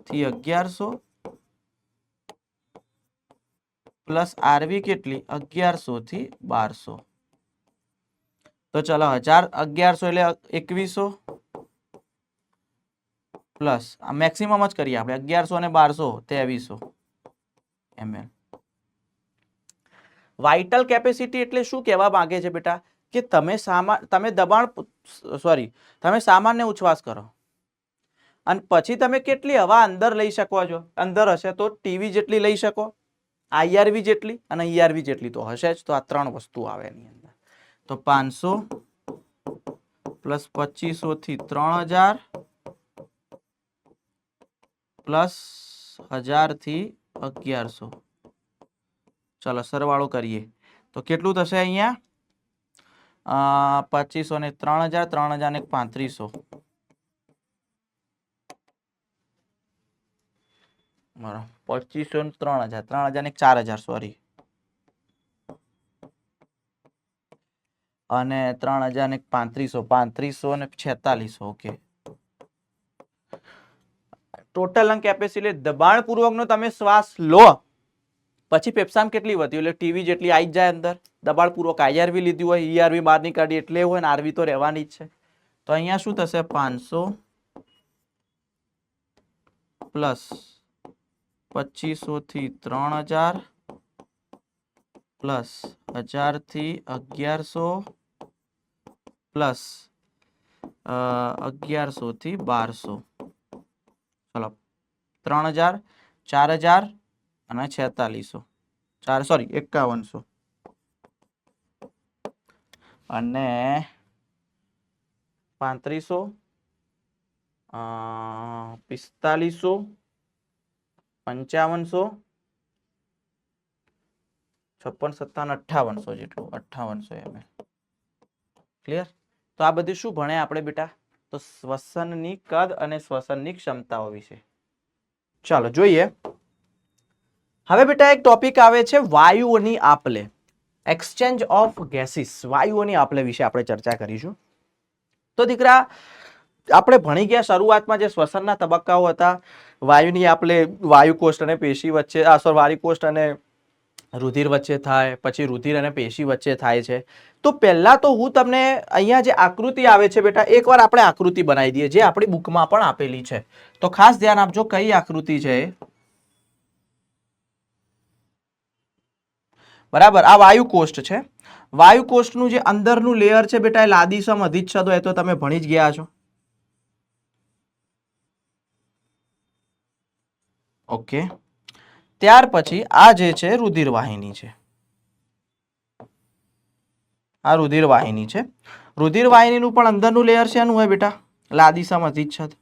થી 1100 પ્લસ RV કેટલી? 1100 થી 1200. તો ચલો 1000 1100 એટલે 2100 પ્લસ આ મેક્સિમમ જ કરીએ આપણે 1100 અને 1200 2300 ml. વાઇટલ કેપેસિટી એટલે શું કહેવા માંગે છે બેટા? કે તમે સામાન્ય ઉચ્છ્વાસ કરો અને પછી તમે કેટલી હવા અંદર લઈ શકો છો? અંદર હશે તો ટીવી જેટલી લઈ શકો, IRV જેટલી અને ERV જેટલી તો હશે જ. તો આ 3 વસ્તુ આવે એની અંદર. તો 500 પ્લસ 2500 થી 3000 પ્લસ 1000 થી 1100. ચાલો સરવાળો કરીએ તો કેટલું થશે? અહીંયા 2500 ને 3000, 3000 ને 3500, બરાબર? 2500 ને 3000, 3000 ને 4000, સોરી, અને 3000 ને 3500, 3500 ને 4600. ઓકે. ટોટલ લંગ કેપેસિટી દબાણપૂર્વકનો તમે શ્વાસ લો પછી ફેફસામાં કેટલી વધી એટલે ટીવી જેટલી આવી જ જાય અંદર. દબાણપૂર્વક IRV લીધી હોય, ERV બહાર ની કાઢી એટલે હોય ને RV તો રહેવાની જ છે. તો અહીંયા શું થશે? 500 પ્લસ 2500 થી 3000 પ્લસ 1000 થી 1100 પ્લસ 1100 થી 1200. ચલો 3000, 4000 અને 4600, સોરી 5100 અને 3500, 4500, 5500, 56, 57, 5800 જેટલું, 5800 ml. ક્લિયર? તો આ બધી શું ભણે આપણે બેટા? તો શ્વસનની કદ અને શ્વસનની ક્ષમતાઓ વિશે. ચાલો જોઈએ. હવે બેટા એક ટોપિક આવે છે વાયુઓની આપલે, એક્સચેન્જ ઓફ ગેસીસ. વાયુઓની આપલે વિશે આપણે ચર્ચા કરીશું. તો દીકરા આપણે ભણી ગયા શરૂઆતમાં જે શ્વસનના તબક્કાઓ હતા, વાયુની આપલે વાયુકોષ્ઠ અને પેશી વચ્ચે, વાયુકોષ્ઠ અને રુધિર વચ્ચે થાય, પછી રુધિર અને પેશી વચ્ચે થાય છે. તો પહેલા તો હું તમને અહીંયા જે આકૃતિ આવે છે બેટા, એકવાર આપણે આકૃતિ બનાવી દઈએ, જે આપણી બુકમાં પણ આપેલી છે. તો ખાસ ધ્યાન આપજો કઈ આકૃતિ છે. બરાબર, આ વાયુકોષ્ઠ છે. વાયુકોષ્ઠનું જે અંદરનું લેયર છે બેટા, એ લાદીસમ અધિચ્છદ હોય, તો તમે ભણી જ ગયા છો. ઓકે, ત્યાર પછી આ જે છે રુધિર વાહિની છે. આ રુધિર વાહિની છે. રુધિર વાહિનીનું પણ અંદરનું લેયર શેનું હોય બેટા? લાદીસમ અધિચ્છદ.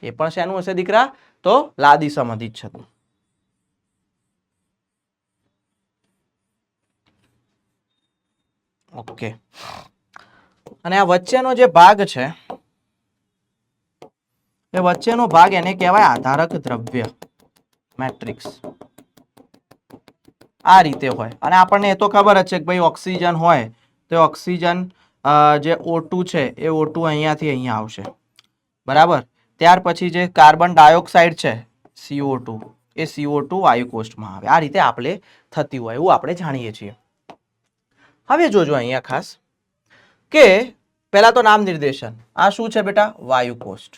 એ પણ શેનું હશે દીકરા? તો લાદીસમ અધિચ્છદ. ઓકે, અને આ વચ્ચેનો જે ભાગ છે, એ વચ્ચેનો ભાગ એને કહેવાય આધારક દ્રવ્ય, મેટ્રિક્સ. આ રીતે હોય, અને આપણને એ તો ખબર જ છે કે ભાઈ ઓક્સિજન હોય તો ઓક્સિજન જે O2 છે એ O2 અહીંયાથી અહીંયા આવશે. બરાબર, ત્યાર પછી જે કાર્બન ડાયોક્સાઇડ છે CO2, એ CO2 વાયુકોષ્ઠમાં આવે. આ રીતે આપણે થતી હોય એવું આપણે જાણીએ છીએ. હવે જોજો અહીંયા ખાસ કે પહેલા તો નામ નિર્દેશન. આ શું છે બેટા? વાયુકોષ્ઠ.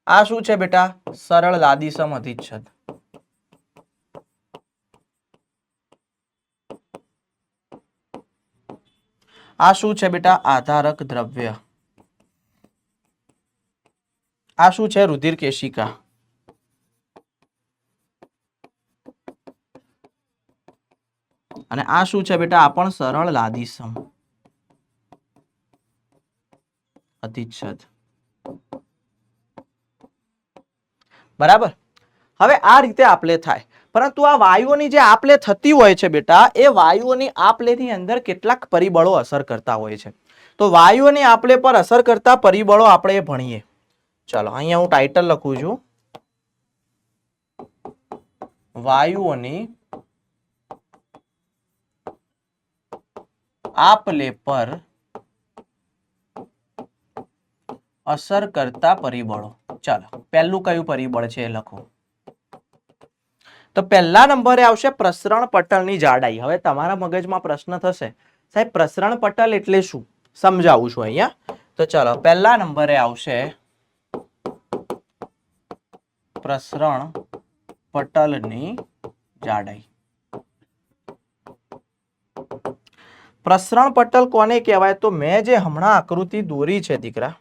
આ શું છે બેટા? સરળ લાદીસમ અધિચ્છદ. આ શું છે બેટા? આધારક દ્રવ્ય. આ શું છે? રુધિર કેશિકા. અને આ શું છે બેટા? આ પણ સરળ લાદીસમ અધિચ્છદ. બરાબર, હવે આ રીતે આપલે થાય. પરંતુ આ વાયુઓની જે આપલે થતી હોય છે બેટા, એ વાયુઓની આપલેની અંદર કેટલાક પરિબળો અસર કરતા હોય છે. તો વાયુઓની આપલે પર અસર કરતા પરિબળો આપણે ભણીએ. ચાલો અહીંયા હું ટાઇટલ લખું છું, વાયુઓની આપલે પર અસર કરતા પરિબળો. ચાલો પહેલું કયું પરિબળ છે એ લખો. તો પહેલા નંબરે આવશે પ્રસરણ પટલની જાડાઈ. હવે તમારા મગજમાં પ્રશ્ન થશે, સાહેબ પ્રસરણ પટલ એટલે શું? સમજાવું છું અહીંયા. તો ચાલો પહેલા નંબરે આવશે પ્રસરણ પટલની જાડાઈ. પ્રસરણ પટલ કોને કહેવાય? તો મેં જે હમણાં આકૃતિ દોરી છે દીકરા,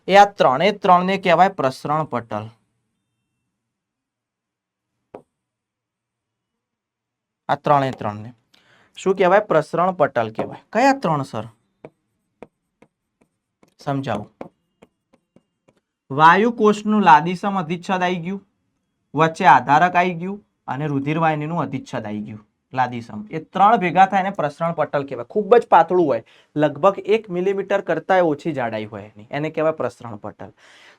એ આ ત્રણે ત્રણને કહેવાય પ્રસરણ પટલ. આ ત્રણે ત્રણને શું કહેવાય? પ્રસરણ પટલ કહેવાય. કયા ત્રણ સર? સમજાવું. વાયુકોષનું લાદીસમ અધિચ્છદ આવી ગયું, વચ્ચે આધારક આવી ગયું, અને રુધિરવાહિનીનું અધિચ્છદ આવી ગયું લાદીસમ. એ ત્રણ ભેગા થાય એને પ્રસરણ પટલ કહેવાય. ખૂબ જ પાતળું હોય, લગભગ 1 મિલીમીટર કરતા ઓછી જાડાઈ હોય એની, એને કહેવાય પ્રસરણ પટલ.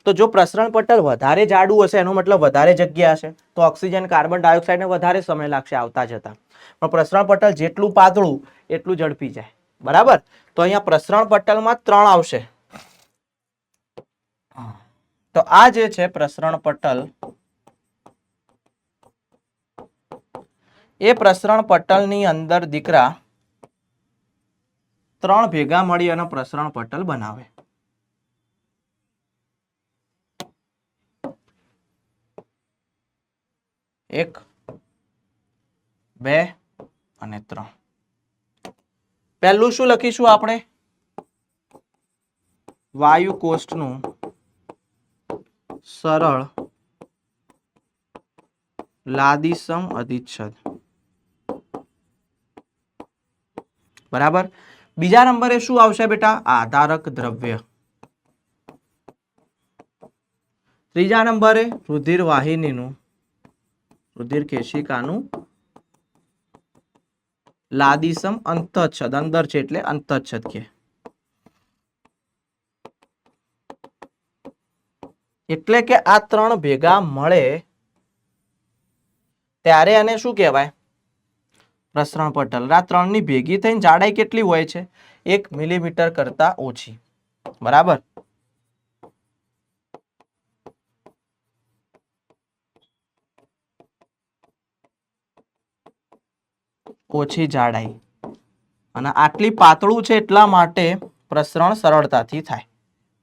તો જો પ્રસરણ પટલ વધારે જાડું હશે એનો મતલબ વધારે જગ્યા હશે, તો ઓક્સિજન કાર્બન ડાયોક્સાઇડને વધારે સમય લાગશે આવતા જતા. પણ પ્રસરણ પટલ જેટલું પાતળું એટલું ઝડપી જાય. બરાબર, તો અહીંયા પ્રસરણ પટલમાં 3 આવશે. તો આ જે છે પ્રસરણ પટલ, એ પ્રસરણ પટલની અંદર દીકરા 3 ભેગા મળી અને પ્રસરણ પટલ બનાવે. એક, 2 અને 3. પહેલું શું લખીશું આપણે? વાયુકોષ્ઠનું સરળ લાદીસમ અધિચ્છદ. બરાબર, બીજા નંબરે શું આવશે બેટા? આધારક દ્રવ્ય. ત્રીજા નંબરે રુધિર વાહિનીનું, રુધિર કેશિકાનું લાદીસમ અંતઃચ્છદ. અંદર છે એટલે અંતઃચ્છદ કે. એટલે કે આ 3 ભેગા મળે ત્યારે આને શું કહેવાય? પ્રસરણ પટલ. આ 3 ની ભેગી થઈને જાડાઈ કેટલી હોય છે? 1 મિલીમીટર કરતા ઓછી. બરાબર, ઓછી જાડાઈ અને આટલી પાતળું છે એટલા માટે પ્રસરણ સરળતાથી થાય,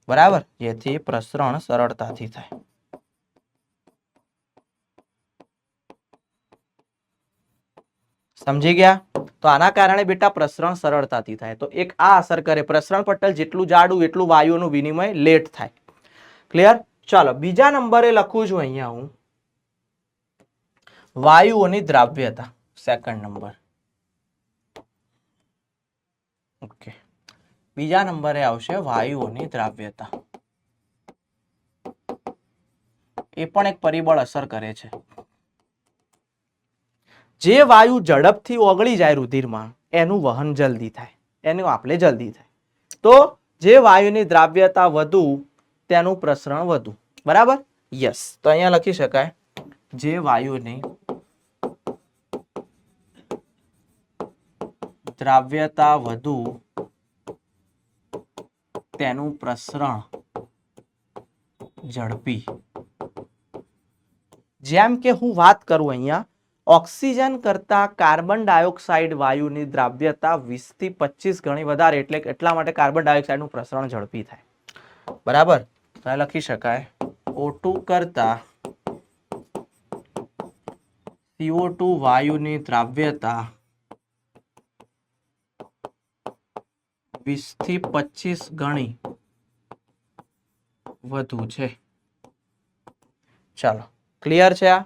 બરાબર, જેથી પ્રસરણ સરળતાથી થાય. સમજી ગયા? તો આના કારણે બેટા પ્રસરણ સરળતાથી થાય. તો એક આ અસર કરે, પ્રસરણ પટલ જેટલું જાડું એટલું વાયુઓનું વિનિમય લેટ થાય. ક્લિયર? ચાલો બીજા નંબરે લખું છું અહીંયા હું વાયુઓની દ્રાવ્યતા, સેકન્ડ નંબર. ઓકે, બીજા નંબરે આવશે વાયુઓની દ્રાવ્યતા. એ પણ એક પરિબળ અસર કરે છે. જે વાયુ ઝડપથી ઓગળી જાય રુધિરમાં એનું વહન જલ્દી થાય, એનું આપણે જલ્દી થાય. તો જે વાયુની દ્રાવ્યતા વધુ તેનું પ્રસરણ વધુ, બરાબર? યસ. તો અહીંયા લખી શકાય જે વાયુની દ્રાવ્યતા વધુ તેનું પ્રસરણ ઝડપી. જેમ કે હું વાત કરું અહીંયા, ઓક્સિજન કરતા કાર્બન ડાયોક્સાઇડ વાયુની દ્રાવ્યતા 20 થી 25 ગણી વધારે, એટલે એટલા માટે કાર્બન ડાયોક્સાઇડનું પ્રસરણ ઝડપી થાય, બરાબર? તો લખી શકાય O2 કરતા CO2 વાયુની દ્રાવ્યતા 20 થી 25 ગણી વધુ છે. ચાલો, ક્લિયર છે આ?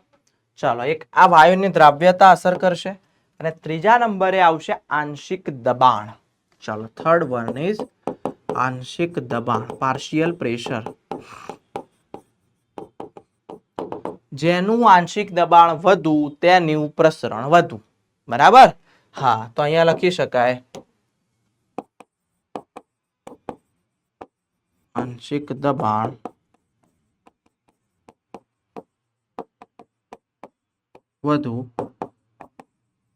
ચાલો, એક આ વાયુની દ્રાવ્યતા અસર કરશે અને ત્રીજા નંબરે આવશે આંશિક દબાણ. ચાલો, થર્ડ વન ઇઝ આંશિક દબાણ, પાર્શિયલ પ્રેશર. જેનું આંશિક દબાણ વધુ તેનું પ્રસરણ વધુ, બરાબર? હા, તો અહીંયા લખી શકાય આંશિક દબાણ વધુ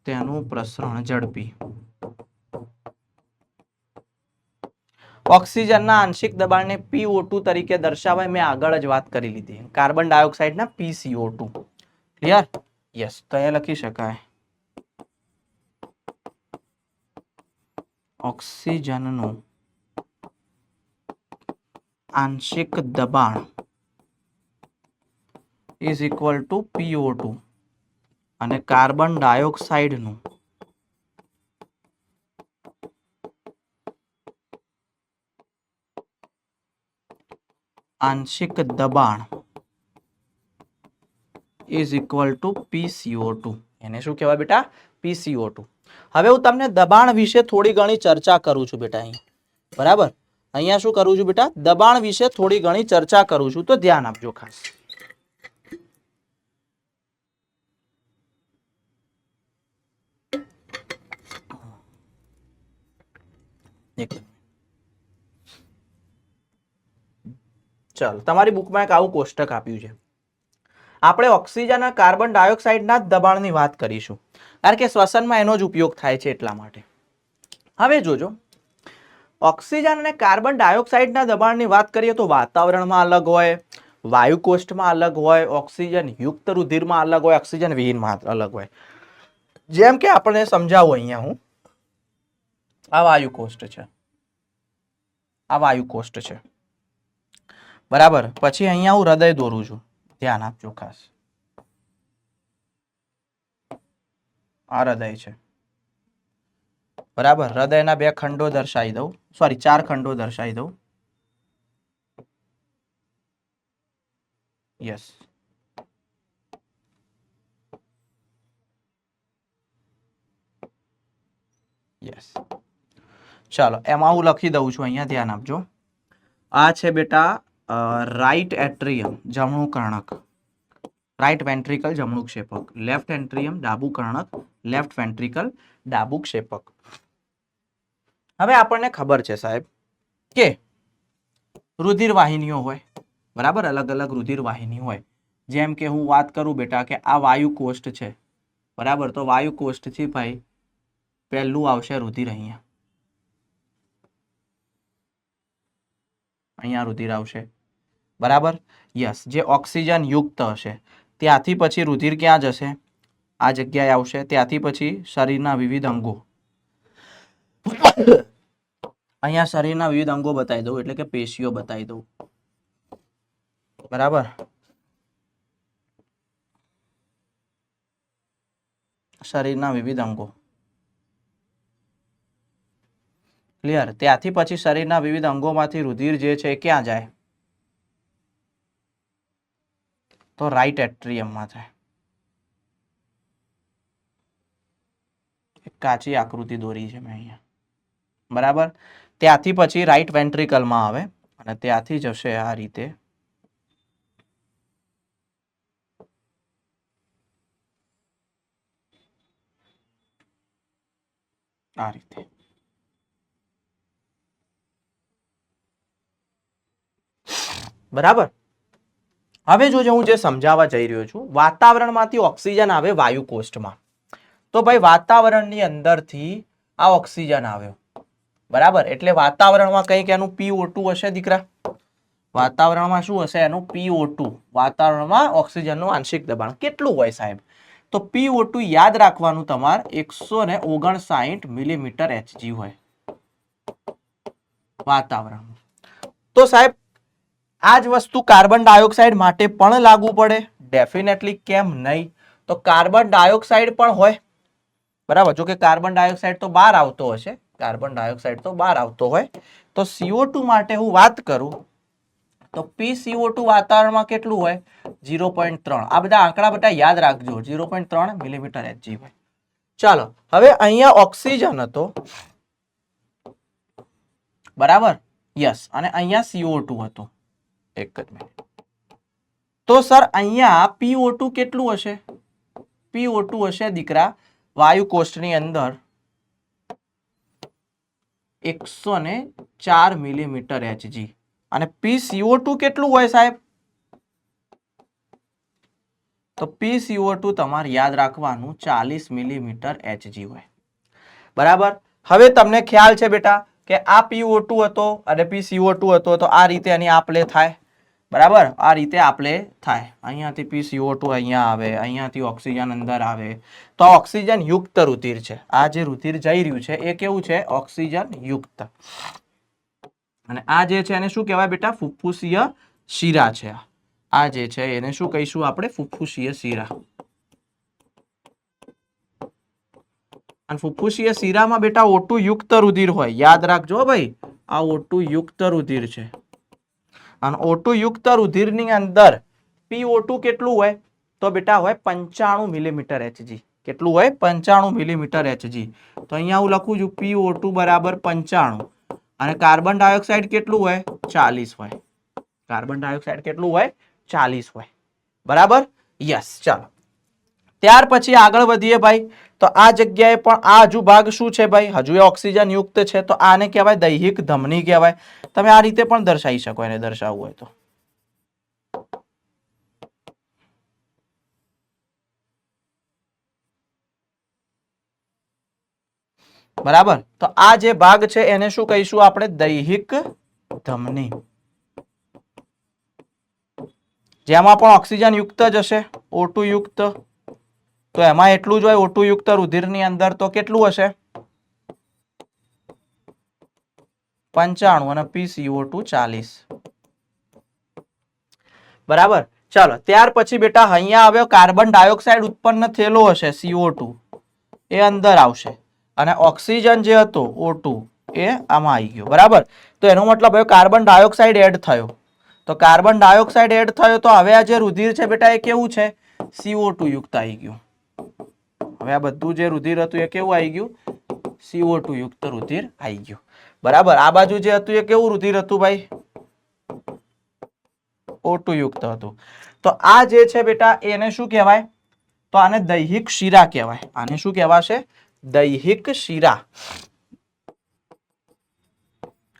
તેનું પ્રસરણ ઝડપી. ઓક્સિજનના આંશિક દબાણને PO2 તરીકે દર્શાવાય, મેં આગળ જ વાત કરી લીધી. કાર્બન ડાયોક્સાઇડના PCO2. ક્લિયર? યસ. તો અહીંયા લખી શકાય ઓક્સિજનનું આંશિક દબાણ ઇઝ ઇક્વલ ટુ PO2 અને કાર્બન ડાયોક્સાઇડનું આંશિક દબાણ ઇઝ ઇક્વલ ટુ PCO2. એને શું કહેવાય બેટા? PCO2. હવે હું તમને દબાણ વિશે થોડી ઘણી ચર્ચા કરું છું બેટા અહીં, બરાબર? અહીંયા શું કરું છું બેટા? દબાણ વિશે થોડી ઘણી ચર્ચા કરું છું, તો ધ્યાન આપજો ખાસ. ચાલો, તમારી બુકમાં એક આવું કોષ્ટક આપ્યું છે. આપણે ઓક્સિજન અને કાર્બન ડાયોક્સાઇડના જ દબાણની વાત કરીશું, કારણ કે શ્વસનમાં એનો જ ઉપયોગ થાય છે એટલા માટે. હવે જોજો, ઓક્સિજન અને કાર્બન ડાયોક્સાઇડના દબાણની વાત કરીએ તો વાતાવરણમાં અલગ હોય, વાયુ કોષ્ઠમાં અલગ હોય, ઓક્સિજન યુક્ત રુધિરમાં અલગ હોય, ઓક્સિજન વિહીનમાં અલગ હોય. જેમ કે આપણે સમજાવું અહીંયા હું, આ વાયુ કોષ્ઠ છે, આ વાયુ કોષ્ઠ છે, બરાબર? પછી અહીંયા હું હૃદય દોરું છું, ધ્યાન આપજો ખાસ. આ હૃદય છે, બરાબર? હૃદયના બે ખંડો દર્શાવી દઉં, સોરી 4 ખંડો દર્શાવી દઉં. યસ. યસ. ચાલો, એમાં હું લખી દઉં છું, અહીંયા ધ્યાન આપજો. આ છે બેટા રાઈટ એટ્રિયમ, જમણું કર્ણક, રાઈટ વેન્ટ્રિકલ જમણું ક્ષેપક, લેફ્ટ એટ્રિયમ ડાબું કર્ણક, લેફ્ટ વેન્ટ્રિકલ ડાબું ક્ષેપક. હવે આપણને ખબર છે સાહેબ કે રુધિર વાહિનીઓ હોય, બરાબર? અલગ અલગ રુધિર વાહિની હોય. જેમ કે હું વાત કરું બેટા કે આ વાયુ કોષ્ઠ છે, બરાબર? તો વાયુ કોષ્ઠથી ભાઈ પહેલું આવશે રુધિર, અહીંયા અહીંયા રુધિર આવશે, બરાબર? યસ. જે ઓક્સિજન યુક્ત હશે ત્યાંથી પછી રુધિર ક્યાં જશે? આ જગ્યાએ આવશે. ત્યાંથી પછી શરીરના વિવિધ અંગો, અહીંયા શરીરના વિવિધ અંગો બતાવી દઉં એટલે કે પેશીઓ બતાવી દઉં. બરાબર, શરીરના વિવિધ અંગો ક્લિયર. ત્યાંથી પછી શરીરના વિવિધ અંગોમાંથી રુધિર જે છે એ ક્યાં જાય? તો રાઈટ એટ્રિયમમાં જાય. એક કાચી આકૃતિ દોરી છે મેં અહીંયા. બરાબર, ત્યાંથી પછી રાઈટ વેન્ટ્રિકલમાં આવે અને ત્યાંથી જશે આ રીતે આ રીતે. બરાબર, હવે જોજો હું જે સમજાવવા જઈ રહ્યો છું, વાતાવરણમાંથી ઓક્સિજન આવે વાયુકોષ્ઠમાં. તો ભાઈ વાતાવરણની અંદરથી આ ઓક્સિજન આવ્યો. બરાબર, એટલે વાતાવરણમાં કંઈક એનું PO2 હશે દીકરા. વાતાવરણમાં શું હશે? એનું PO2. વાતાવરણમાં ઓક્સિજનનું આંશિક દબાણ કેટલું હોય સાહેબ? તો PO2 યાદ રાખવાનું તમારે 159 મિલીમીટર Hg હોય વાતાવરણમાં. તો સાહેબ આ જ વસ્તુ કાર્બન ડાયોક્સાઇડ માટે પણ લાગુ પડે? ડેફિનેટલી, કેમ નહીં? તો કાર્બન ડાયોક્સાઇડ પણ હોય. બરાબર, જો કે કાર્બન ડાયોક્સાઇડ તો બહાર આવતો હશે, કાર્બન ડાયોક્સાઇડ તો બહાર આવતો હોય. તો CO2 માટે હું વાત કરું તો PCO2 વાતાવરણમાં કેટલું હોય? 0.3. આ બધા આંકડા બધા યાદ રાખજો. 0.3 મિલીમીટર Hg હોય. ચાલો, હવે અહીંયા ઓક્સિજન હતો. બરાબર, યસ, અને અહીંયા CO2 હતો. એક જ મિનિટ. તો સર અહીંયા PO2 કેટલું હશે? PO2 હશે દીકરા વાયુકોષ્ઠની અંદર 104 મિલીમીટર Hg. અને PCO2 કેટલું હોય સાહેબ? તો PCO2 તમારે યાદ રાખવાનું 40 મિલીમીટર Hg હોય. બરાબર, હવે તમને ખ્યાલ છે બેટા કે આ PO2 હતો અને PCO2 હતો, તો આ રીતે એની આપલે થાય. બરાબર, આ રીતે આપલે થાય. અહીંયાથી PCO2 અહીંયા આવે, અહીંયાથી ઓક્સિજન અંદર આવે. તો આ ઓક્સિજન યુક્ત રુધિર છે. આ જે રુધિર જઈ રહ્યું છે એ કેવું છે? ઓક્સિજન યુક્ત. અને આ જે છે એને શું કહેવાય બેટા? ફુફ્ફુસીય શિરા છે. આ જે છે એને શું કહીશું આપણે? ફુફ્ફુસીય શિરા. અને ફુફ્ફુસીય શિરામાં બેટા O2 યુક્ત રુધિર હોય. યાદ રાખજો ભાઈ, આ O2 યુક્ત રુધિર છે. અને O2 યુક્ત રુધિરની અંદર PO2 કેટલું હોય? તો બેટા હોય 95 મિલીમીટર Hg. કેટલું હોય? 95 મિલીમીટર Hg. તો અહીંયા હું લખું છું PO2 બરાબર 95. અને કાર્બન ડાયોક્સાઇડ કેટલું હોય? 40 હોય. કાર્બન ડાયોક્સાઇડ કેટલું હોય? 40 હોય. બરાબર, યસ. ચાલો, ત્યાર પછી આગળ વધીએ ભાઈ. તો આ જગ્યાએ પણ આ હજુ ભાગ શું છે ભાઈ? હજુ એ ઓક્સિજન યુક્ત છે. તો આને કહેવાય દૈહિક ધમની કહેવાય. તમે આ રીતે પણ દર્શાવી શકો, એને દર્શાવવું હોય તો. બરાબર, તો આ જે ભાગ છે એને શું કહીશું આપણે? દૈહિક ધમની. જેમાં પણ ઓક્સિજન યુક્ત જ હશે, O2 યુક્ત. તો એમાં એટલું જ હોય O2 યુક્ત રુધિરની અંદર. તો કેટલું હશે? 95 અને PCO2 40. બરાબર, ચાલો, ત્યાર પછી બેટા અહીંયા આવ્યો કાર્બન ડાયોક્સાઇડ ઉત્પન્ન થયેલો હશે, CO2 એ અંદર આવશે. અને ઓક્સિજન જે હતો O2 એ આમાં આવી ગયો. બરાબર, તો એનો મતલબ હવે કાર્બન ડાયોક્સાઇડ એડ થયો. તો કાર્બન ડાયોક્સાઇડ એડ થયો તો હવે આ જે રુધિર છે બેટા એ કેવું છે? CO2 યુક્ત આવી ગયું. હવે આ બધું જે રુધિર હતું એ કેવું આવી ગયું? CO2 યુક્ત રુધિર આવી ગયું. બરાબર, આ બાજુ જે હતું એ કેવું રુધિર હતું ભાઈ? O2 યુક્ત હતું. તો આ જે છે બેટા એને શું કહેવાય? તો આને દૈહિક શિરા કહેવાય. આને શું કહેવાશે? દૈહિક શિરા.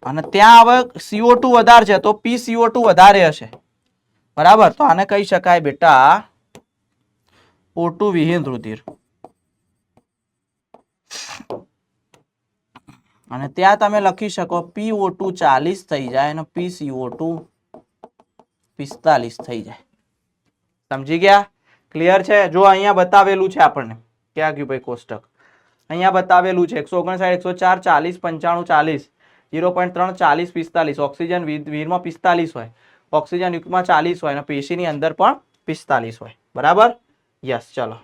અને ત્યાં હવે CO2 વધારે છે તો PCO2 વધારે હશે. બરાબર, તો આને કહી શકાય બેટા O2 વિહીન રુધિર. અને ત્યાં તમે લખી શકો PO2 40 થઈ જાય અને PCO2 45 થઈ જાય. સમજી ગયા? ક્લિયર છે? જો અહીંયા બતાવેલું છે આપણને, ક્યાં ગયું ભાઈ કોષ્ટક, અહીંયા બતાવેલું છે 159, 104, 40, 95, 40, 0.3, 40, 45. ઓક્સિજન વીરમાં 45 હોય, ઓક્સિજન યુક્તમાં 40 હોય અને પેશીની અંદર પણ 45 હોય. બરાબર? યસ. ચલો,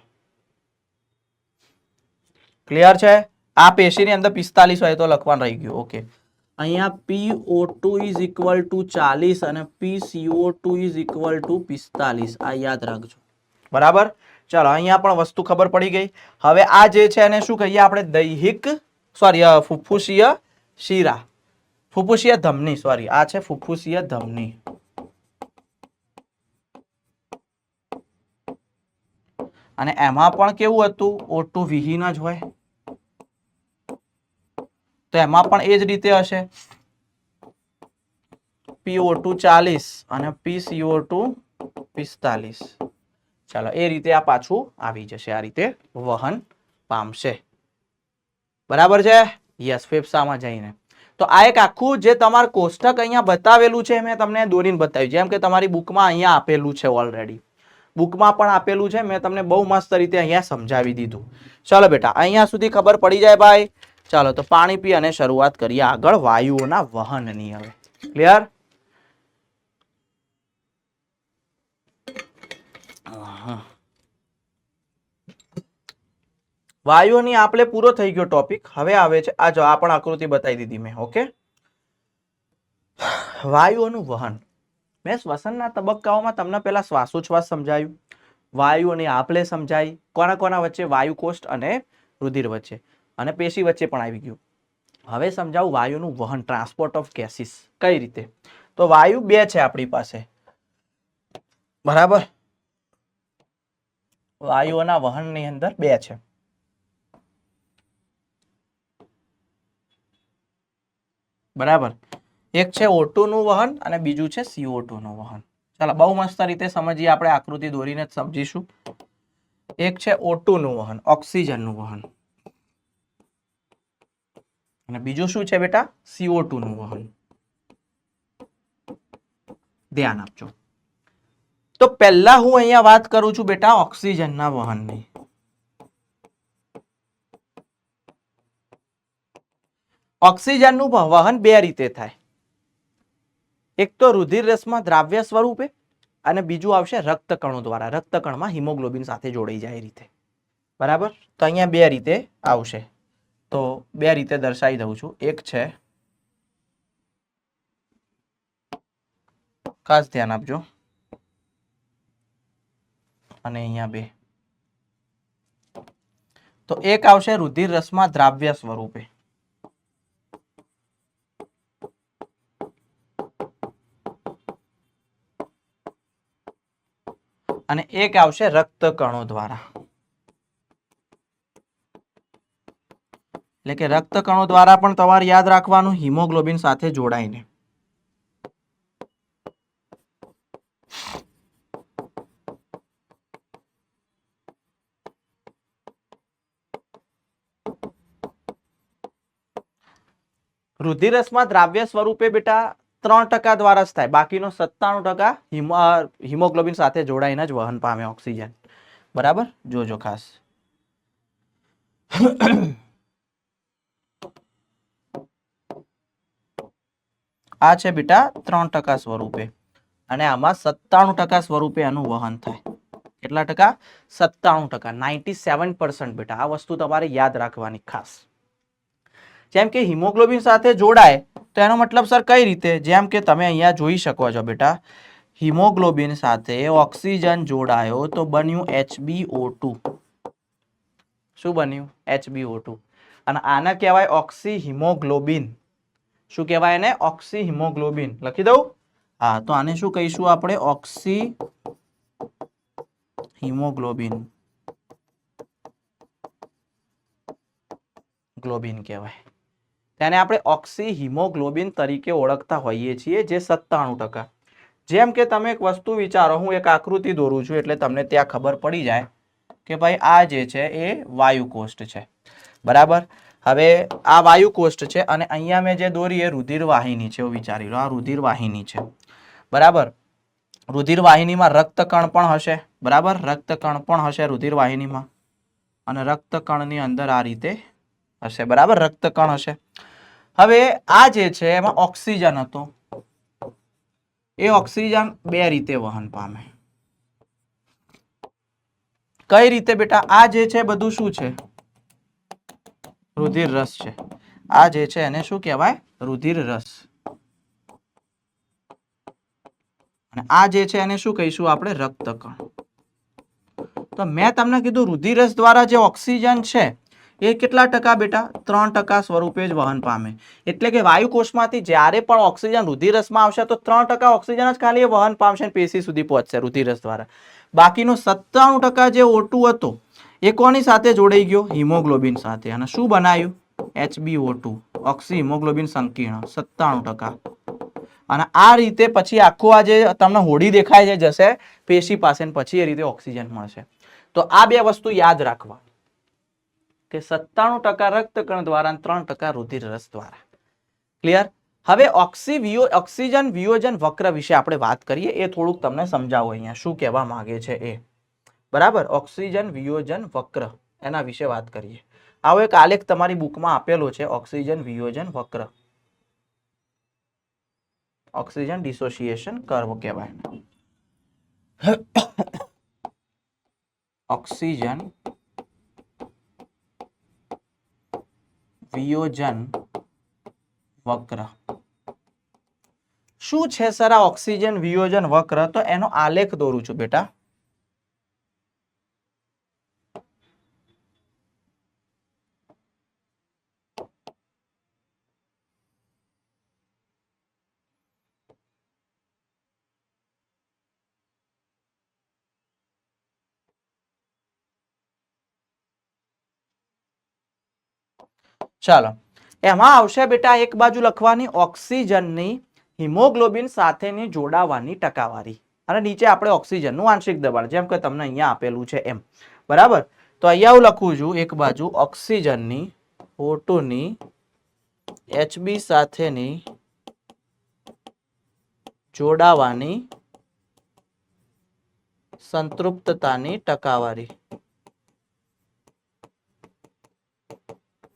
ક્લિયર છે? આ પેશીની અંદર 45 હોય તો લખવાનું રહી ગયું. ઓકે, અહીંયા PO2 ઇઝ ઇક્વલ ટુ 40 અને PCO2 ઇઝ ઇક્વલ ટુ 45. આ યાદ રાખજો. બરાબર? ચાલો, અહીંયા પણ વસ્તુ ખબર પડી ગઈ. હવે આ જે છે એને શું કહીએ આપણે? દૈહિક ફુફ્ફુસીય શિરા, ફુફ્ફુસીય ધમની, સોરી, આ છે ફુફ્ફુસીય ધમની. અને એમાં પણ કેવું હતું? O2 વિહીન જ હોય, તો એમાં પણ એ જ રીતે હશે, PO2 40 અને PCO2 45. ચાલો, એ રીતે આ પાછું આવી જશે, આ રીતે વહન પામશે. બરાબર છે? યસ, ફેફસામાં જઈને. તો આ એક આખું જે તમારું કોષ્ટક અહીંયા બતાવેલું છે, મેં તમને દોરીને બતાવ્યું. જેમ કે તમારી બુકમાં અહીંયા આપેલું છે, ઓલરેડી બુકમાં પણ આપેલું છે. મેં તમને બહુ મસ્ત રીતે અહીંયા સમજાવી દીધું. ચાલો બેટા, અહીંયા સુધી ખબર પડી જાય ભાઈ. ચાલો, તો પાણી પી અને શરૂઆત કરીએ આગળ વાયુઓના વહનની. હવે ક્લિયર? વાયુઓની આપણે પૂરો થઈ ગયો ટોપિક. હવે આવે છે આ જો, આ પણ આકૃતિ બતાવી દીધી મેં. ઓકે, વાયુઓનું વહન. મેં શ્વસનના તબક્કાઓમાં તમને પહેલા શ્વાસોચ્છ્વાસ સમજાયું, વાયુઓની આપલે સમજાઈ, કોના કોના વચ્ચે? વાયુકોષ્ઠ અને રુધિર વચ્ચે, અને પેશી વચ્ચે પણ આવી ગયું. હવે સમજાવું વાયુનું વહન, ટ્રાન્સપોર્ટ ઓફ ગેસીસ કઈ રીતે. તો વાયુ બે છે આપણી પાસે. બરાબર? વાયુઓના વહનની અંદર બે છે. બરાબર? એક છે O2 નું વહન અને બીજું છે CO2 નું વહન. ચાલો, બહુ મસ્ત રીતે સમજીએ આપણે, આકૃતિ દોરીને જ સમજીશું. એક છે O2 નું વહન, ઓક્સિજન નું વહન, અને બીજું શું છે બેટા? CO2 નું વહન. ધ્યાન આપજો. તો પહેલા હું અહીંયા વાત કરું છું બેટા ઓક્સિજનના વહનની. ઓક્સિજનનું વહન બે રીતે થાય. એક તો રુધિર રસમાં દ્રાવ્ય સ્વરૂપે, અને બીજું આવશે રક્તકણો દ્વારા. રક્તકણમાં હિમોગ્લોબિન સાથે જોડાઈ જાય એ રીતે. બરાબર? તો અહીંયા બે રીતે આવશે. તો બે રીતે દર્શાવી દઉં છું. એક છે, ખાસ ધ્યાન આપજો, અને અહીંયા બે. તો એક આવશે રુધિર રસમાં દ્રાવ્ય સ્વરૂપે, અને એક આવશે રક્તકણો દ્વારા. એટલે કે રક્તકણો દ્વારા પણ તમારે યાદ રાખવાનું, હિમોગ્લોબિન સાથે જોડાઈને. રુધિરરસમાં દ્રાવ્ય સ્વરૂપે બેટા 3% દ્વારા જ થાય, બાકીનો 97% હિમોગ્લોબિન સાથે જોડાઈને જ વહન પામે ઓક્સિજન. બરાબર? જોજો ખાસ. આ છે બેટા 3% સ્વરૂપે, અને આમાં 97% સ્વરૂપે આનું વહન થાય. કેટલા ટકા? 97%, 97% બેટા. આ વસ્તુ તમારે યાદ રાખવાની ખાસ. જેમ કે હિમોગ્લોબિન સાથે જોડાય તો એનો મતલબ સર કઈ રીતે? જેમ કે તમે અહીંયા જોઈ શકો છો બેટા, હિમોગ્લોબિન સાથે ઓક્સિજન જોડાયો તો બન્યું HbO2. શું બન્યું? HbO2. અને આને કહેવાય ઓક્સી હિમોગ્લોબિન. શું કહેવાય એને? ઓક્સી હિમોગ્લોબિન. લખી દઉં? હા, તો આને શું કહીશું આપણે? ઓક્સી હિમોગ્લોબિન. ગ્લોબિન કહેવાય. તેને આપણે ઓક્સી હિમોગ્લોબિન તરીકે ઓળખતા હોઈએ છીએ, જે 97%. જેમ કે તમે એક વસ્તુ વિચારો, હું એક આકૃતિ દોરું છું એટલે તમને ત્યાં ખબર પડી જાય કે ભાઈ આ જે છે એ વાયુકોષ્ઠ છે. બરાબર? હવે આ વાયુકોષ્ઠ છે અને અહીંયા મેં જે દોરી એ રુધિર વાહિની છે. એવું વિચારી લો, આ રુધિર વાહિની છે. બરાબર? રુધિરવાહિનીમાં રક્તકણ પણ હશે, બરાબર, રક્તકણ પણ હશે રુધિરવાહિનીમાં, અને રક્તકણની અંદર આ રીતે હશે, બરાબર, રક્તકણ હશે. હવે આ જે છે એમાં ઓક્સિજન હતો, એ ઓક્સિજન બે રીતે વહન પામે. કઈ રીતે બેટા? આ જે છે બધું શું છે? રુધિર રસ છે. આ જે છે એને શું કહેવાય? રુધિર રસ. અને આ જે છે એને શું કહીશું આપણે? રક્તકણ. તો મેં તમને કીધું રુધિર રસ દ્વારા જે ઓક્સિજન છે એ કેટલા ટકા બેટા? 3% સ્વરૂપે જ વહન પામે. એટલે કે વાયુકોષમાંથી જ્યારે પણ ઓક્સિજન રુધિર રસમાં આવશે તો 3% ઓક્સિજન જ ખાલી વહન પામશે અને પેશી સુધી પહોંચશે રુધિર રસ દ્વારા. બાકીનો 97% જે O2 હતો એ કોની સાથે જોડાઈ ગયો? હિમોગ્લોબિન સાથે. અને શું બનાવ્યું? HbO2, ઓક્સી haemoglobin સંકીર્ણ, 97%. અને આ રીતે પછી આખું આ જે તમને હોડી દેખાય છે જશે પેશી પાસે, પછી એ રીતે ઓક્સિજન મળશે. તો આ બે વસ્તુ યાદ રાખવા કે 97% રક્તકણ દ્વારા, 3% રુધિર રસ દ્વારા. ક્લિયર? હવે ઓક્સિજન વિયોજન વક્ર વિશે આપણે વાત કરીએ. એ થોડુંક તમને સમજાવો અહીંયા શું કહેવા માંગે છે એ. બરાબર, ઓક્સિજન વિયોજન વક્ર એના વિશે વાત કરીએ. આવો એક આલેખ તમારી બુકમાં આપેલો છે, ઓક્સિજન વિયોજન વક્ર. ઓક્સિજન ડિસોસિએશન કર્વ કહેવાય. ઓક્સિજન વિયોજન વક્ર શું છે સર? આ ઓક્સિજન વિયોજન વક્ર, તો એનો આલેખ દોરું છું બેટા. ચાલો, એમાં આવશે બેટા એક બાજુ લખવાની ઓક્સિજનની હિમોગ્લોબિન સાથેની જોડાવાની ટકાવારી, અને નીચે આપણે ઓક્સિજનનું આંશિક દબાણ, જેમ કે તમને અહીંયા આપેલું છે એમ. બરાબર, તો અહીંયા હું લખું છું એક બાજુ ઓક્સિજનની O2 ની Hb સાથેની જોડાવાની સંતૃપ્તતાની ટકાવારી,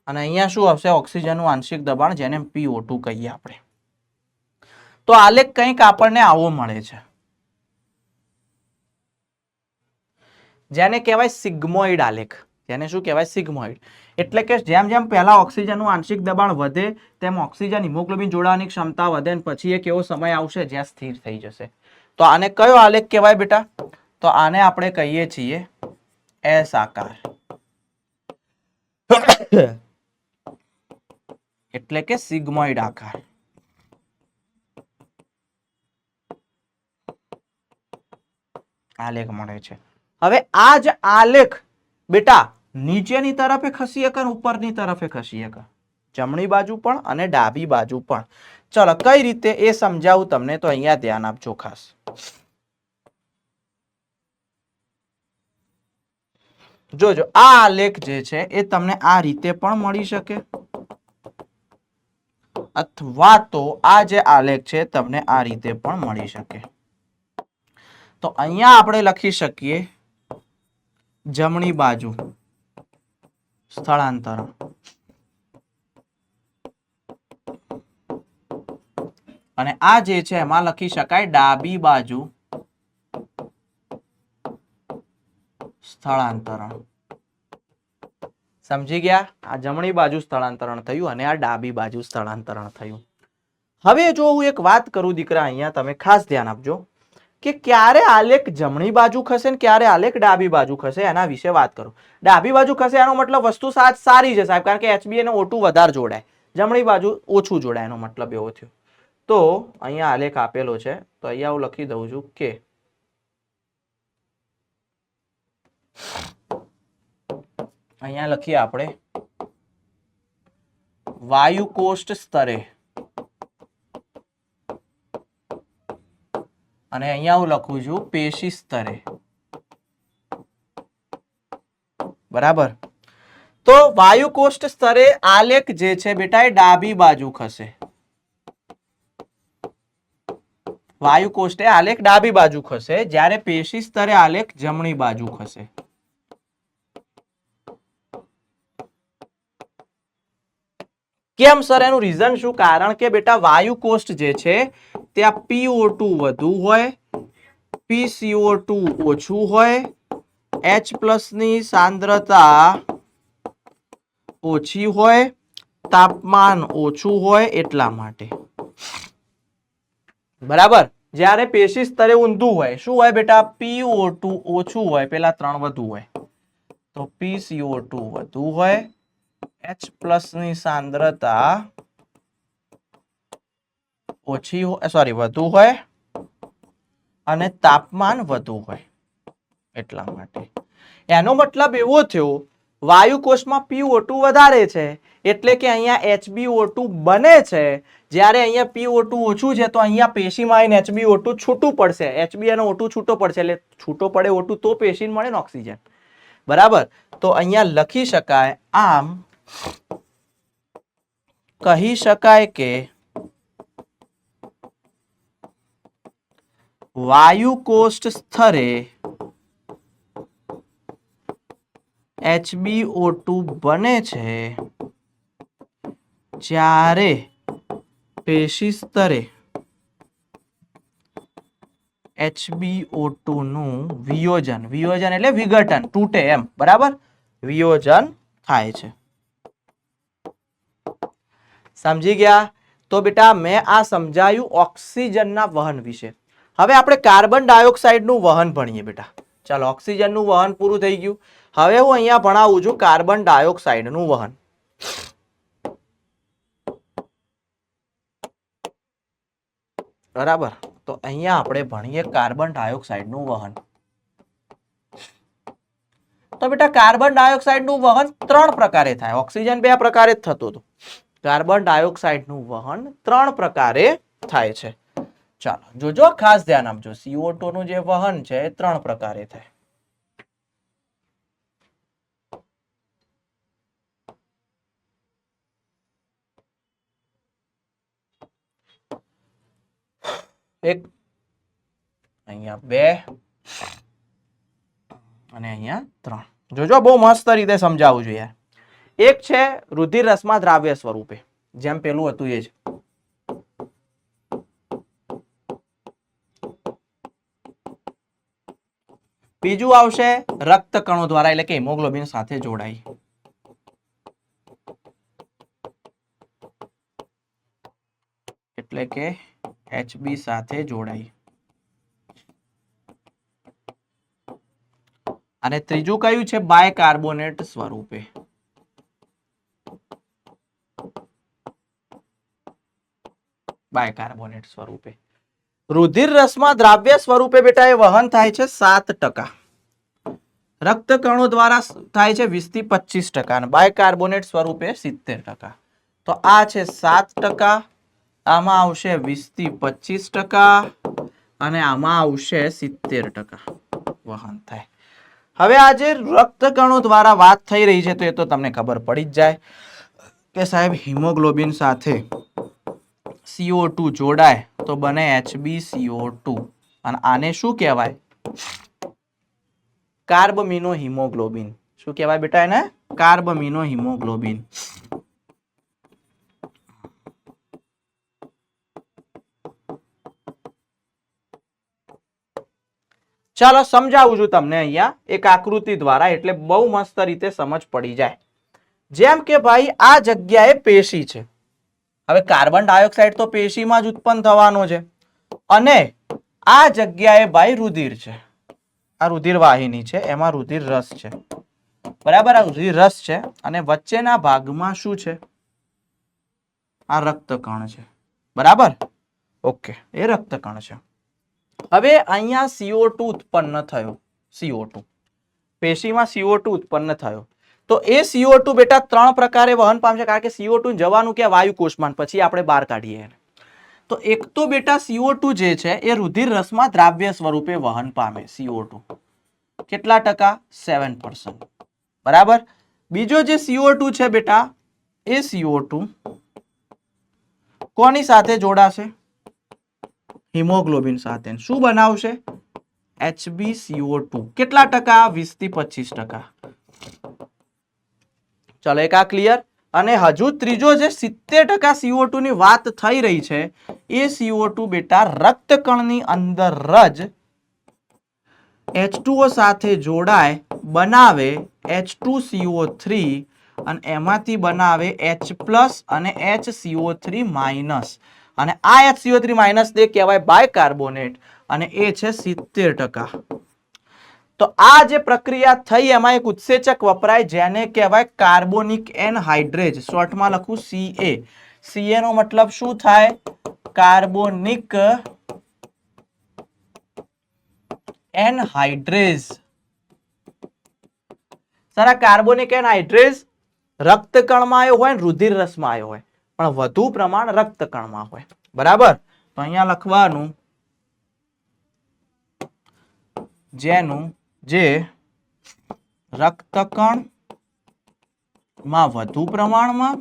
અને અહીંયા શું આવશે? ઓક્સિજનનું આંશિક દબાણ, જેને PO2 કહીએ આપણે. તો આલેખ કંઈક આપણને આવો મળે છે, જેને કહેવાય સિગ્મોઇડ આલેખ. જેને શું કહેવાય? સિગ્મોઇડ. એટલે કે જેમ જેમ પહેલા ઓક્સિજનનું આંશિક દબાણ વધે તેમ ઓક્સિજન હિમોગ્લોબિન જોડાવાની ક્ષમતા વધે, અને પછી એક એવો સમય આવશે જ્યાં સ્થિર થઈ જશે. તો આને કયો આલેખ કહેવાય બેટા? તો આને આપણે કહીએ છીએ એસ આકાર. એટલે કે સિગ્મોઇડ આકાર. આલેખ મળે છે. હવે આ જ આલેખ બેટા નીચેની તરફે ખસી શકે, ઉપરની તરફે ખસી શકે, જમણી બાજુ પણ અને ડાબી બાજુ પણ. ચલો કઈ રીતે એ સમજાવું તમને, તો અહીંયા ધ્યાન આપજો ખાસ. જોજો, આ આલેખ જે છે એ તમને આ રીતે પણ મળી શકે, અથવા તો આ જે આલેખ છે તમને આ રીતે પણ મળી શકે. તો અહીંયા આપણે લખી શકીએ જમણી બાજુ સ્થળાંતરણ, અને આ જે છે એમાં લખી શકાય ડાબી બાજુ સ્થળાંતરણ. સમજી ગયા? આ જમણી બાજુ સ્થળાંતરણ થયું અને આ ડાબી બાજુ સ્થળાંતરણ થયું. હવે જો હું એક વાત કરું દીકરા, અહીંયા તમે ખાસ ધ્યાન આપજો કે ક્યારે આલેખ જમણી બાજુ ખસે ને ક્યારે આલેખ ડાબી બાજુ ખસે, એના વિશે વાત કરું. ડાબી બાજુ ખસે એનો મતલબ વસ્તુ સારી છે સાહેબ, કારણ કે Hb અને O2 વધારે જોડાય, જમણી બાજુ ઓછું જોડાય, એનો મતલબ એવો થયો. તો અહીંયા આલેખ આપેલો છે, તો અહીંયા હું લખી દઉં છું કે અહીંયા લખીએ આપણે વાયુકોષ્ઠ સ્તરે, અને અહીંયા હું લખું છું પેશી સ્તરે. બરાબર, તો વાયુકોષ્ઠ સ્તરે આલેખ જે છે બેટા એ ડાબી બાજુ ખસે, વાયુ કોષ્ટે આલેખ ડાબી બાજુ ખસે, જ્યારે પેશી સ્તરે આલેખ જમણી બાજુ ખસે. કેમ સર? એનું રીઝન શું? કારણ કે બેટા વાયુ કોષ્ટ જે છે ત્યાં PO2 વધુ હોય, PCO2 ઓછું હોય, H+ ની સાંદ્રતા ઓછી હોય, તાપમાન ઓછું હોય એટલા માટે. બરાબર. જ્યારે પેશી સ્તરે ઊંધું હોય, શું હોય બેટા? PO2 ઓછું હોય, પેલા 3 વધુ હોય, તો PCO2 વધુ હોય, H+ ની સાંદ્રતા ઓછી હોય, સોરી વધુ હોય, અને તાપમાન વધુ હોય એટલા માટે. એનો મતલબ એવો થયો વાયુ કોષમાં PO2 વધારે છે એટલે કે અહીંયા HbO2 બને છે, જ્યારે અહીંયા PO2 ઓછું છે તો અહીંયા પેશીમાં આવીને HbO2 છૂટું પડશે. Hb અને O2 છૂટો પડશે એટલે છૂટો પડે O2 તો પેશીને મળે ને ઓક્સિજન. બરાબર. તો અહીંયા લખી શકાય, આમ કહી શકાય કે વાયુ કોષ્ટ સ્તરે HbO2 બને છે, જ્યારે પેશી સ્તરે HbO2 નું વિયોજન, વિયોજન એટલે વિઘટન, તૂટે એમ, બરાબર, વિયોજન થાય છે. સમજી ગયા? તો બેટા મેં આ સમજાયું ઓક્સિજનના વહન વિશે. હવે આપણે કાર્બન ડાયોક્સાઇડનું વહન ભણીએ બેટા. ચાલો, ઓક્સિજનનું વહન પૂરું થઈ ગયું. હવે હું અહીંયા ભણાવું છું કાર્બન ડાયોક્સાઇડનું વહન. બરાબર. તો અહીંયા આપણે ભણીએ કાર્બન ડાયોક્સાઇડનું વહન. તો બેટા કાર્બન ડાયોક્સાઇડનું વહન 3 પ્રકારે થાય. ઓક્સિજન 2 પ્રકારે જ થતું હતું. કાર્બન ડાયોક્સાઇડનું વહન 3 પ્રકારે થાય છે. ચાલો જોજો, ખાસ ધ્યાન આપજો. CO2 નું જે વહન છે એ 3 પ્રકારે થાય. એક અહીંયા 2 અને અહીંયા 3. જોજો, બહુ મસ્ત રીતે સમજાવું છું યાર. એક છે રુધિર રસમાં દ્રાવ્ય સ્વરૂપે, જેમ પેલું હતું એ જ. બીજું આવશે રક્ત કણો દ્વારા, એટલે કે હિમોગ્લોબિન સાથે જોડાઈ. એટલે કે Hb સાથે જોડાઈ. અને ત્રીજું કયું છે? બાયકાર્બોનેટ સ્વરૂપે. બાયકાર્બોનેટ સ્વરૂપે. રુધિર રસમાં દ્રાવ્ય સ્વરૂપે બેટા એ વહન થાય છે 7%. રક્ત કણો દ્વારા થાય છે 20 થી 25%, અને બાયકાર્બોનેટ સ્વરૂપે 70%. તો આ છે 7%, આમાં આવશે 20 થી 25%, અને આમાં આવશે 70% વહન થાય. હવે આ જે રક્ત કણો દ્વારા વાત થઈ રહી છે તો એ તો તમને ખબર પડી જ જાય કે સાહેબ હિમોગ્લોબિન સાથે CO2 જોડાય તો બને HbCO2, અને આને શું કહેવાય? કાર્બમિનો હિમોગ્લોબિન. શું કહેવાય બેટા એને? કાર્બમિનો હિમોગ્લોબિન. ચાલો સમજાવું છું તમને અહીંયા એક આકૃતિ દ્વારા, એટલે બહુ મસ્ત રીતે સમજ પડી જાય. જેમ કે ભાઈ આ જગ્યાએ પેશી છે. હવે કાર્બન ડાયોક્સાઇડ તો પેશીમાં જ ઉત્પન્ન થવાનો છે, અને આ જગ્યાએ ભાઈ રુધિર છે. આ રુધિર વાહિની છે, એમાં રુધિર રસ છે. બરાબર, આ રુધિર રસ છે, અને વચ્ચેના ભાગમાં શું છે? આ રક્તકણ છે. બરાબર, ઓકે, એ રક્તકણ છે. હવે અહીંયા CO2 ઉત્પન્ન થયો. CO2 પેશીમાં CO2 ઉત્પન્ન થયો, તો એ CO2 બેટા 3 પ્રકારે વહન પામશે, કારણ કે CO2 જવાનું કે વાયુ કોષમાં, પછી આપણે બહાર કાઢીએ. તો એક તો બેટા CO2 જે છે એ રુધિર રસમાં દ્રાવ્ય સ્વરૂપે વહન પામે. CO2 કેટલા ટકા? 7%. બરાબર. બીજો જે CO2 છે બેટા, એ CO2 કોની સાથે જોડાશે? હિમોગ્લોબિન સાથે શું બનાવશે? HbCO2. કેટલા ટકા? 20 થી 25%. ચલો એક આ ક્લિયર. અને હજુ ત્રીજો જે 70% CO2 ની વાત થઈ રહી છે એ CO2 બેટા રક્તકણની અંદર જ H2O સાથે જોડાય બનાવે H2CO3 અને એમાંથી બનાવે H+ અને HCO3- અને આ HCO3- તે કહેવાય બાયકાર્બોનેટ અને એ છે 70%. તો આ જે પ્રક્રિયા થઈ એમાં એક ઉત્સેચક વપરાય જેને કહેવાય કાર્બોનિક એનહાઇડ્રેજ. શોર્ટમાં લખું CA. CA નો મતલબ શું થાય? કાર્બોનિક એનહાઇડ્રેજ. સર આ કાર્બોનિક એનહાઇડ્રેજ રક્તકણમાં આવ્યો હોય ને રુધિર રસમાં આવ્યો હોય પણ વધુ પ્રમાણ રક્તકણમાં હોય. બરાબર. તો અહીંયા લખવાનું જે રક્તકણ માં વધુ પ્રમાણમાં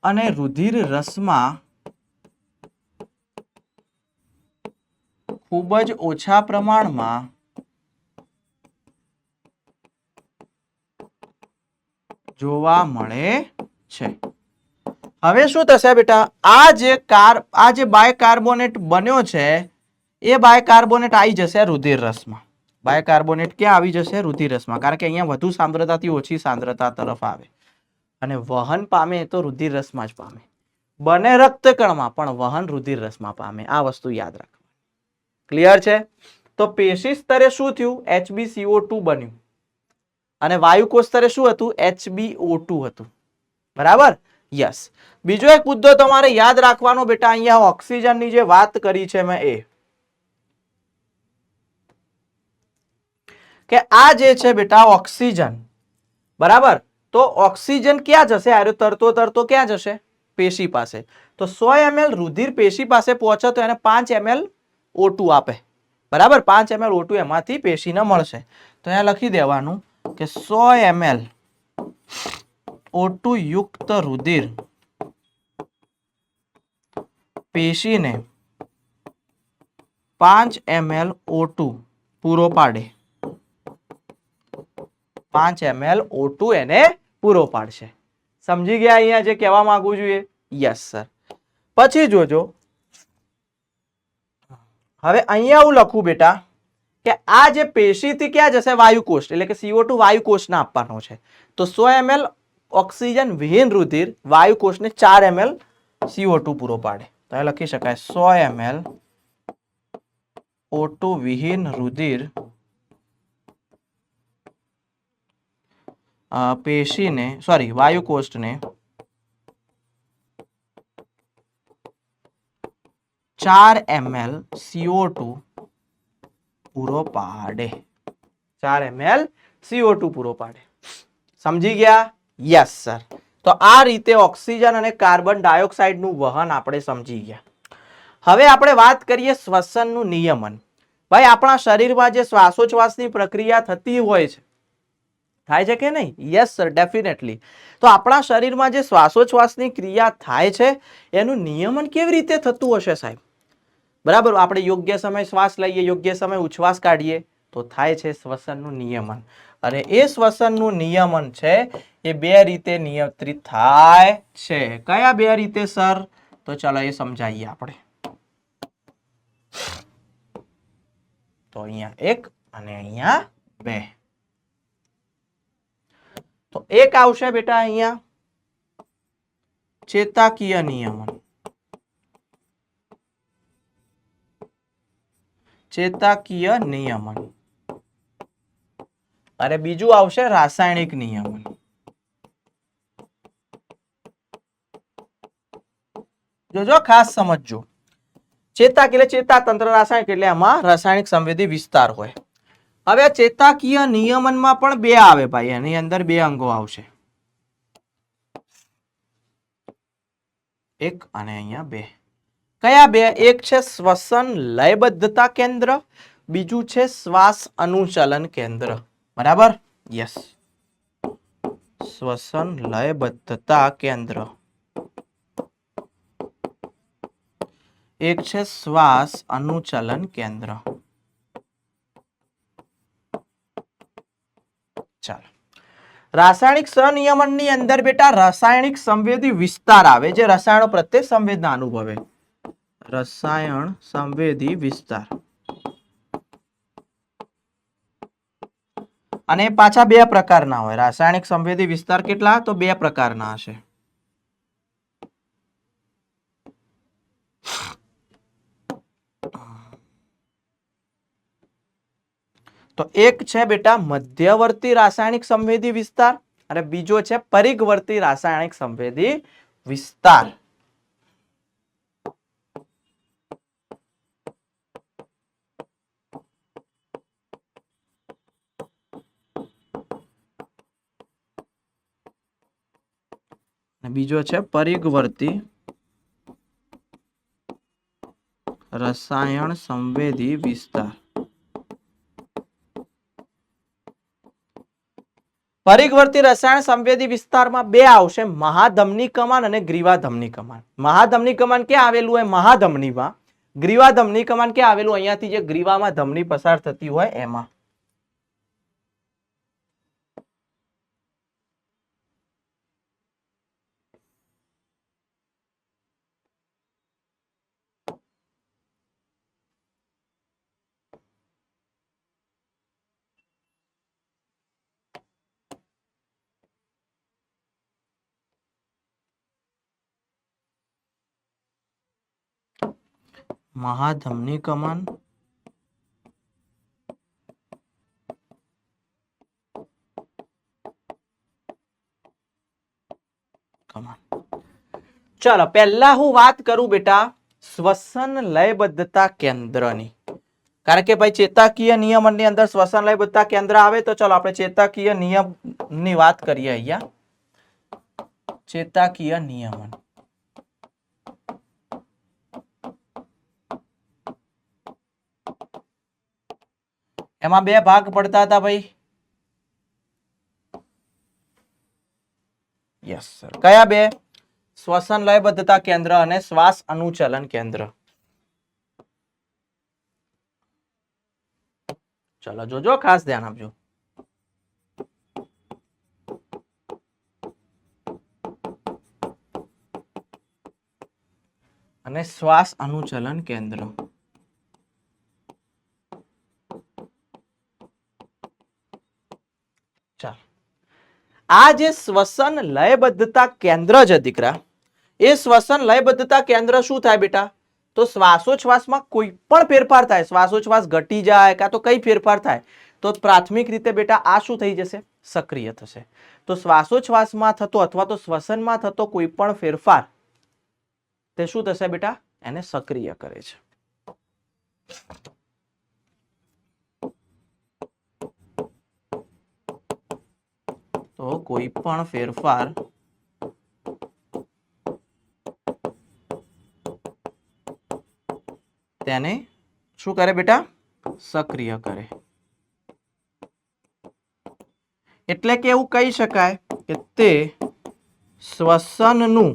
અને રુધિર રસમાં ખૂબ જ ઓછા પ્રમાણમાં જોવા મળે છે. હવે શું થશે બેટા? આ જે બાયકાર્બોનેટ બન્યો છે એ બાયકાર્બોનેટ આવી જશે રુધિર રસમાં. બાયકાર્બોનેટ ક્યાં આવી જશે? રુધિર રસમાં. કારણ કે અહીંયા વધુ સાંદ્રતાથી ઓછી સાંદ્રતા તરફ આવે અને વહન પામે તો રુધિર રસમાં જ પામે. બને રક્તકણમાં પણ વહન રુધિર રસમાં પામે. આ વસ્તુ યાદ રાખો. ક્લિયર છે? તો પેશી સ્તરે શું થયું? HbCO2 બન્યું અને વાયુકોષ સ્તરે શું હતું? HbO2 હતું. બરાબર? યસ. બીજો એક મુદ્દો તમારે યાદ રાખવાનો બેટા, અહીંયા ઓક્સિજનની જે વાત કરી છે મેં એ કે આ જે છે બેટા ઓક્સિજન, બરાબર, તો ઓક્સિજન ક્યાં જશે? આ તરતો ક્યાં જશે? પેશી પાસે. તો 100 ml રુધિર પેશી પાસે પહોંચે તો એને 5 ml O2 આપે. બરાબર? 5 ml O2 એમાંથી પેશીને મળશે. તો અહીંયા લખી દેવાનું કે 100 ml O2 યુક્ત રુધિર પેશીને 5 ml O2 પૂરો પાડે. 5 ml O2 એને પૂરો પાડશે. સમજી ગયા અહીંયા જે કહેવા માંગુ જોઈએ? Yes sir. પછી જોજો, હવે અહીંયા હું લખું બેટા કે આ જે પેશીથી ક્યાં જશે? વાયુકોષ. એટલે કે CO2 વાયુકોષને આપવાનો છે. તો 100 ml ઓક્સિજન વિહીન રુધિર વાયુકોષને 4 ml CO2 પૂરો પાડે. તો એ લખી શકાય 100 ml O2 વિહીન રુધિર પેશીને વાયુકોષને 4 ml CO2 પૂરો પાડે. 4 ml CO2 પૂરો પાડે. સમજી ગયા? Yes sir. તો આ રીતે ઓક્સિજન અને કાર્બન ડાયોક્સાઇડનું વહન આપણે સમજી ગયા. હવે આપણે વાત કરીએ શ્વસનનું નિયમન. ભાઈ આપણા શરીરમાં જે શ્વાસોચ્છ્વાસની પ્રક્રિયા થતી હોય છે, થાય છે કે નહીં? Yes sir, definitely. તો આપણા શરીરમાં જે શ્વાસોચ્છ્વાસની ક્રિયા થાય છે એનું નિયમન કેવી રીતે થતું હશે સાહેબ? બરાબર, આપણે યોગ્ય સમય શ્વાસ લઈએ, યોગ્ય સમય ઉચ્છ્વાસ કાઢીએ તો થાય છે શ્વસનનું નિયમન. અને એ શ્વસનનું નિયમન છે એ 2 રીતે નિયંત્રિત થાય છે. કયા 2 રીતે સર? તો ચલો એ સમજાવીએ આપણે. તો અહીંયા 1 અને અહીંયા 2. તો એક આવશે બેટા અહીંયા ચેતાકીય નિયમન. ચેતાકીય નિયમન. અને બીજું આવશે રાસાયણિક નિયમન. જોજો ખાસ સમજજો. ચેતાક એટલે ચેતાતંત્ર, રાસાયણિક એટલે આમાં રાસાયણિક સંવેદી વિસ્તાર હોય. હવે આ ચેતાકીય નિયમનમાં પણ 2 આવે ભાઈ. એની અંદર 2 અંગો આવશે. 1 અને અહીંયા 2. કયા 2? એક છે શ્વસન લયબદ્ધતા કેન્દ્ર, બીજું છે શ્વાસ અનુચલન કેન્દ્ર. બરાબર? યસ. શ્વસન લયબદ્ધતા કેન્દ્ર એક છે શ્વાસ અનુચલન કેન્દ્ર. ચાલો, રાસાયણિક સહનિયમનની અંદર બેટા રાસાયણિક સંવેદી વિસ્તાર આવે, જે રસાયણો પ્રત્યે સંવેદના અનુભવે. રસાયણ સંવેદી વિસ્તાર. અને પાછા બે પ્રકારના હોય. રાસાયણિક સંવેદી વિસ્તાર કેટલા? તો બે પ્રકારના હશે. તો એક છે બેટા મધ્યવર્તી રાસાયણિક સંવેદી વિસ્તાર અને બીજો છે પરિઘવર્તી રાસાયણિક સંવેદી વિસ્તાર. બીજો છે પરિઘવર્તી રસાયણ સંવેદી વિસ્તાર. પરિઘવર્તી રસાયણ સંવેદી વિસ્તારમાં બે આવશે, મહાધમની કમાન અને ગ્રીવાધમની કમાન. મહાધમની કમાન ક્યાં આવેલું હોય? મહાધમનીમાં. ગ્રીવાધમની કમાન ક્યાં આવેલું? અહીંયાથી જે ગ્રીવામાં ધમની પસાર થતી હોય એમાં. મહાધમની કમાન ચાલો, પહેલા હું વાત કરું બેટા શ્વસન લયબદ્ધતા કેન્દ્રની. કારણ કે ભાઈ ચેતાકીય નિયમનની અંદર શ્વસન લયબદ્ધતા કેન્દ્ર આવે, તો ચાલો આપણે ચેતાકીય નિયમની વાત કરીએ. અહીંયા ચેતાકીય નિયમન. એમાં બે ભાગ પડતા હતા ભાઈ. Yes sir. કયા બે? શ્વસન લયબદ્ધતા કેન્દ્ર અને શ્વાસ અનુચલન કેન્દ્ર. ચલો જોજો, ખાસ ધ્યાન આપજો. અને શ્વાસ અનુચલન કેન્દ્ર. ચાલો, આ જે શ્વસન લયબદ્ધતા કેન્દ્ર છે દીકરા, એ શ્વસન લયબદ્ધતા કેન્દ્ર શું થાય બેટા? તો શ્વાસોચ્છ્વાસમાં કોઈ પણ ફેરફાર થાય, શ્વાસોચ્છ્વાસ ઘટી જાય કાં તો કઈ ફેરફાર થાય, તો પ્રાથમિક રીતે બેટા આ શું થઈ જશે? સક્રિય થશે. તો શ્વાસોચ્છ્વાસમાં થતો અથવા તો શ્વસનમાં થતો કોઈ પણ ફેરફાર તે શું થશે બેટા? એને સક્રિય કરે છે. તો કોઈ પણ ફેરફાર તેને શું કરે બેટા? સક્રિય કરે. એટલે કે એવું કહી શકાય કે તે શ્વસનનું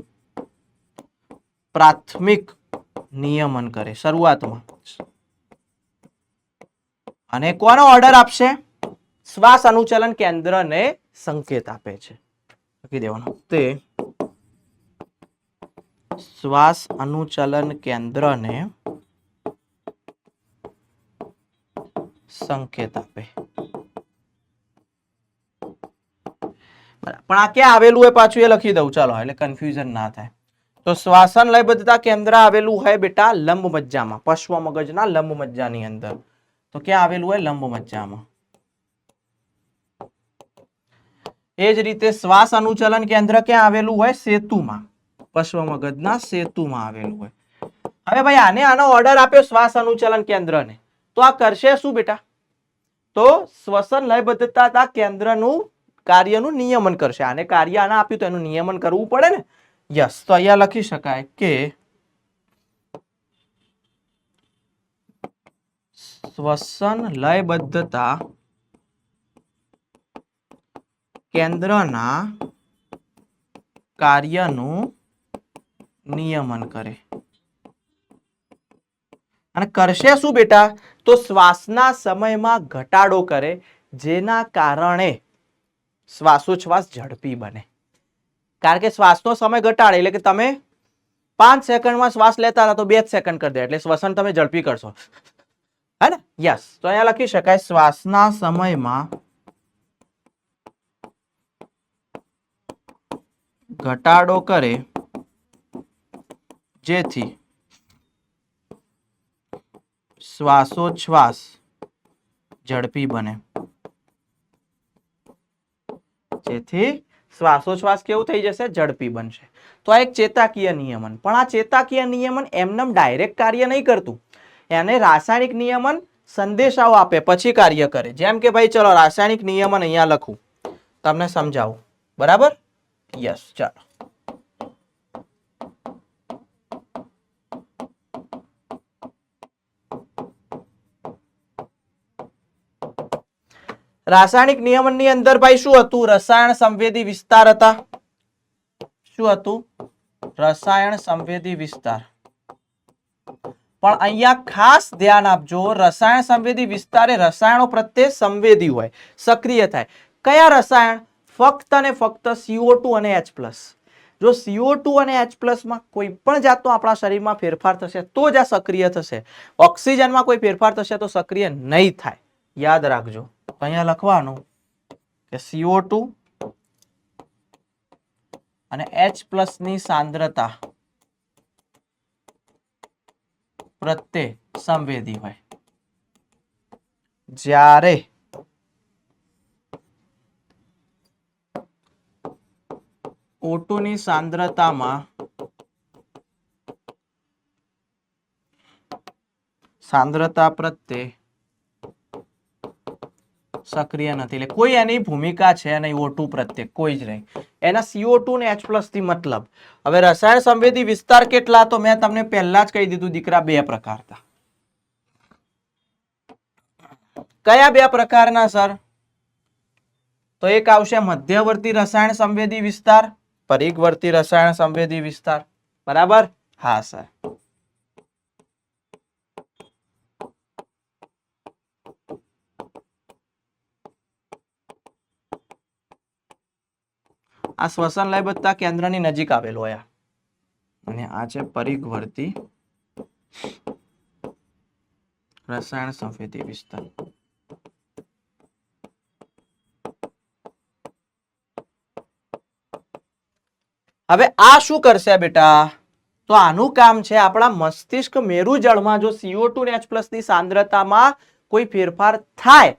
પ્રાથમિક નિયમન કરે શરૂઆતમાં. અને કોનો ઓર્ડર આપશે? શ્વાસ અનુચલન કેન્દ્રને સંકેત આપે છે. લખી દેવાનું, તે શ્વાસ અનુચલન કેન્દ્રને સંકેત આપે. પણ આ ક્યાં આવેલું હોય પાછું એ લખી દઉં, ચાલો, એટલે કન્ફ્યુઝન ના થાય. તો શ્વાસન લયબદ્ધતા કેન્દ્ર આવેલું હોય બેટા લંબ મજ્જામાં, પશ્વ મગજના લંબ મજ્જાની અંદર. તો ક્યાં આવેલું હોય? લંબ મજ્જામાં. એ જ રીતે શ્વાસ અનુચલન કેન્દ્ર ક્યાં આવેલું હોય? સેતુમાં, પશ્વ મગજના સેતુમાં આવેલું હોય. હવે ભાઈ આનો ઓર્ડર આપ્યો શ્વાસ અનુચલન કેન્દ્રને, તો આ કરશે શું બેટા? તો શ્વસન લયબદ્ધતા કેન્દ્રનું કાર્યનું નિયમન કરશે. આને કાર્ય આને આપ્યું તો એનું નિયમન કરવું પડે ને. યસ. તો અહીંયા લખી શકાય કે શ્વસન લયબદ્ધતા કેન્દ્રના કાર્યનું નિયમન કરે. અને કરશે શું બેટા? તો શ્વાસના સમયમાં ઘટાડો કરે, જેના કારણે શ્વાસોચ્છ્વાસ ઝડપી બને. કારણ કે શ્વાસનો સમય ઘટાડે એટલે કે તમે 5 સેકન્ડમાં શ્વાસ લેતા હતા તો 2 સેકન્ડ કરી દે, એટલે શ્વસન તમે ઝડપી કરશો, હે ને? યસ. તો અહીંયા લખી શકાય શ્વાસના સમયમાં ઘટાડો કરે, જેથી શ્વાસોચ્છ્વાસ ઝડપી બને. જેથી શ્વાસોચ્છ્વાસ કેવું થઈ જશે? ઝડપી બનશે. તો આ એક ચેતાકીય નિયમન. પણ આ ચેતાકીય નિયમન એમનેમ ડાયરેક્ટ કાર્ય નહીં કરતું, એને રાસાયણિક નિયમન સંદેશાઓ આપે પછી કાર્ય કરે. જેમ કે ભાઈ ચલો રાસાયણિક નિયમન અહીંયા લખું, તમને સમજાવું. બરાબર? યસ. ચાલો, રાસાયણિક નિયમનની અંદર ભાઈ શું હતું? રસાયણ સંવેદી વિસ્તાર હતા. શું હતું? રસાયણ સંવેદી વિસ્તાર. પણ અહીંયા ખાસ ધ્યાન આપજો, રસાયણ સંવેદી વિસ્તાર એ રસાયણો પ્રત્યે સંવેદી હોય, સક્રિય થાય. કયા રસાયણ? ફક્ત અને ફક્ત CO2 અને H+. જો CO2 અને H+ માં કોઈ પણ જાતનો આપણા શરીરમાં ફેરફાર થશે તો જ આ સક્રિય થશે. ઓક્સિજનમાં કોઈ ફેરફાર થશે તો સક્રિય નહીં થાય. યાદ રાખજો. અહીંયા લખવાનું કે CO2 અને H+ ની સાંદ્રતા પ્રત્યે સંવેદી હોય. જ્યારે O2 ની સાંદ્રતામાં સાંદ્રતા પ્રત્યે સક્રિય નથી, એટલે કોઈ એની ભૂમિકા છે નહીં O2 પ્રત્યે, કોઈ જ નહીં. એના CO2 ને H+ થી મતલબ. હવે રસાયણ સંવેદી વિસ્તાર કેટલા? તો મેં તમને પહેલા જ કહી દીધું દીકરા, 2 પ્રકારના. કયા 2 પ્રકારના સર? તો એક આવશે મધ્યવર્તી રસાયણ સંવેદી વિસ્તાર, પરિઘવર્તી રસાયણ સંવેદી વિસ્તાર. બરાબર? હા સર. આ શ્વસન લયબદ્ધતા કેન્દ્રની નજીક આવેલો હોય, અને આ છે પરિઘવર્તી રસાયણ સંવેદી વિસ્તાર. હવે આ શું કરશે બેટા? તો આનું કામ છે આપણા મસ્તિષ્ક મેરુજળમાં જો CO2 અને H+ ની સાંદ્રતામાં કોઈ ફેરફાર થાય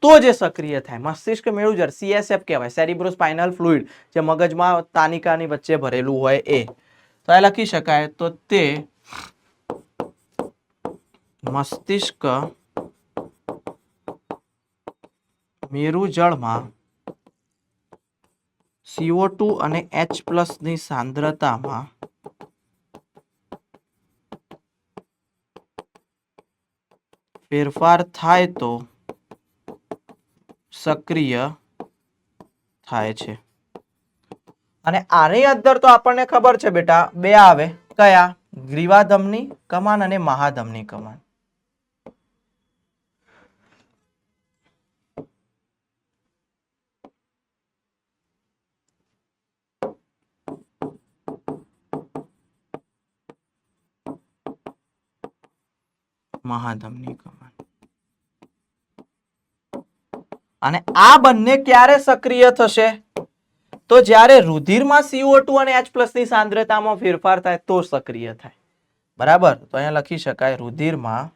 તો જે સક્રિય થાય. મસ્તિષ્ક મેરુજળ CSF કહેવાય, સેરિબ્રોસ્પાઇનલ ફ્લુઇડ, જે મગજમાં તાનિકાની વચ્ચે ભરેલું હોય એ. તો આ લખી શકાય, તો તે મસ્તિષ્ક મેરુજળમાં CO2 અને H+ ની સાંદ્રતામાં ફેરફાર થાય તો સક્રિય થાય છે. અને આની અંદર તો આપણને ખબર છે બેટા, 2 આવે. કયા? ગ્રીવાધમની કમાન અને મહાધમની કમાન. મહાધમની કમાન. અને આ બંને ક્યારે સક્રિય થશે? તો જ્યારે રુધિરમાં CO2 અને H+ ની સાંદ્રતામાં ફેરફાર થાય તો સક્રિય થાય. બરાબર? તો અહીંયા લખી શકાય રુધિરમાં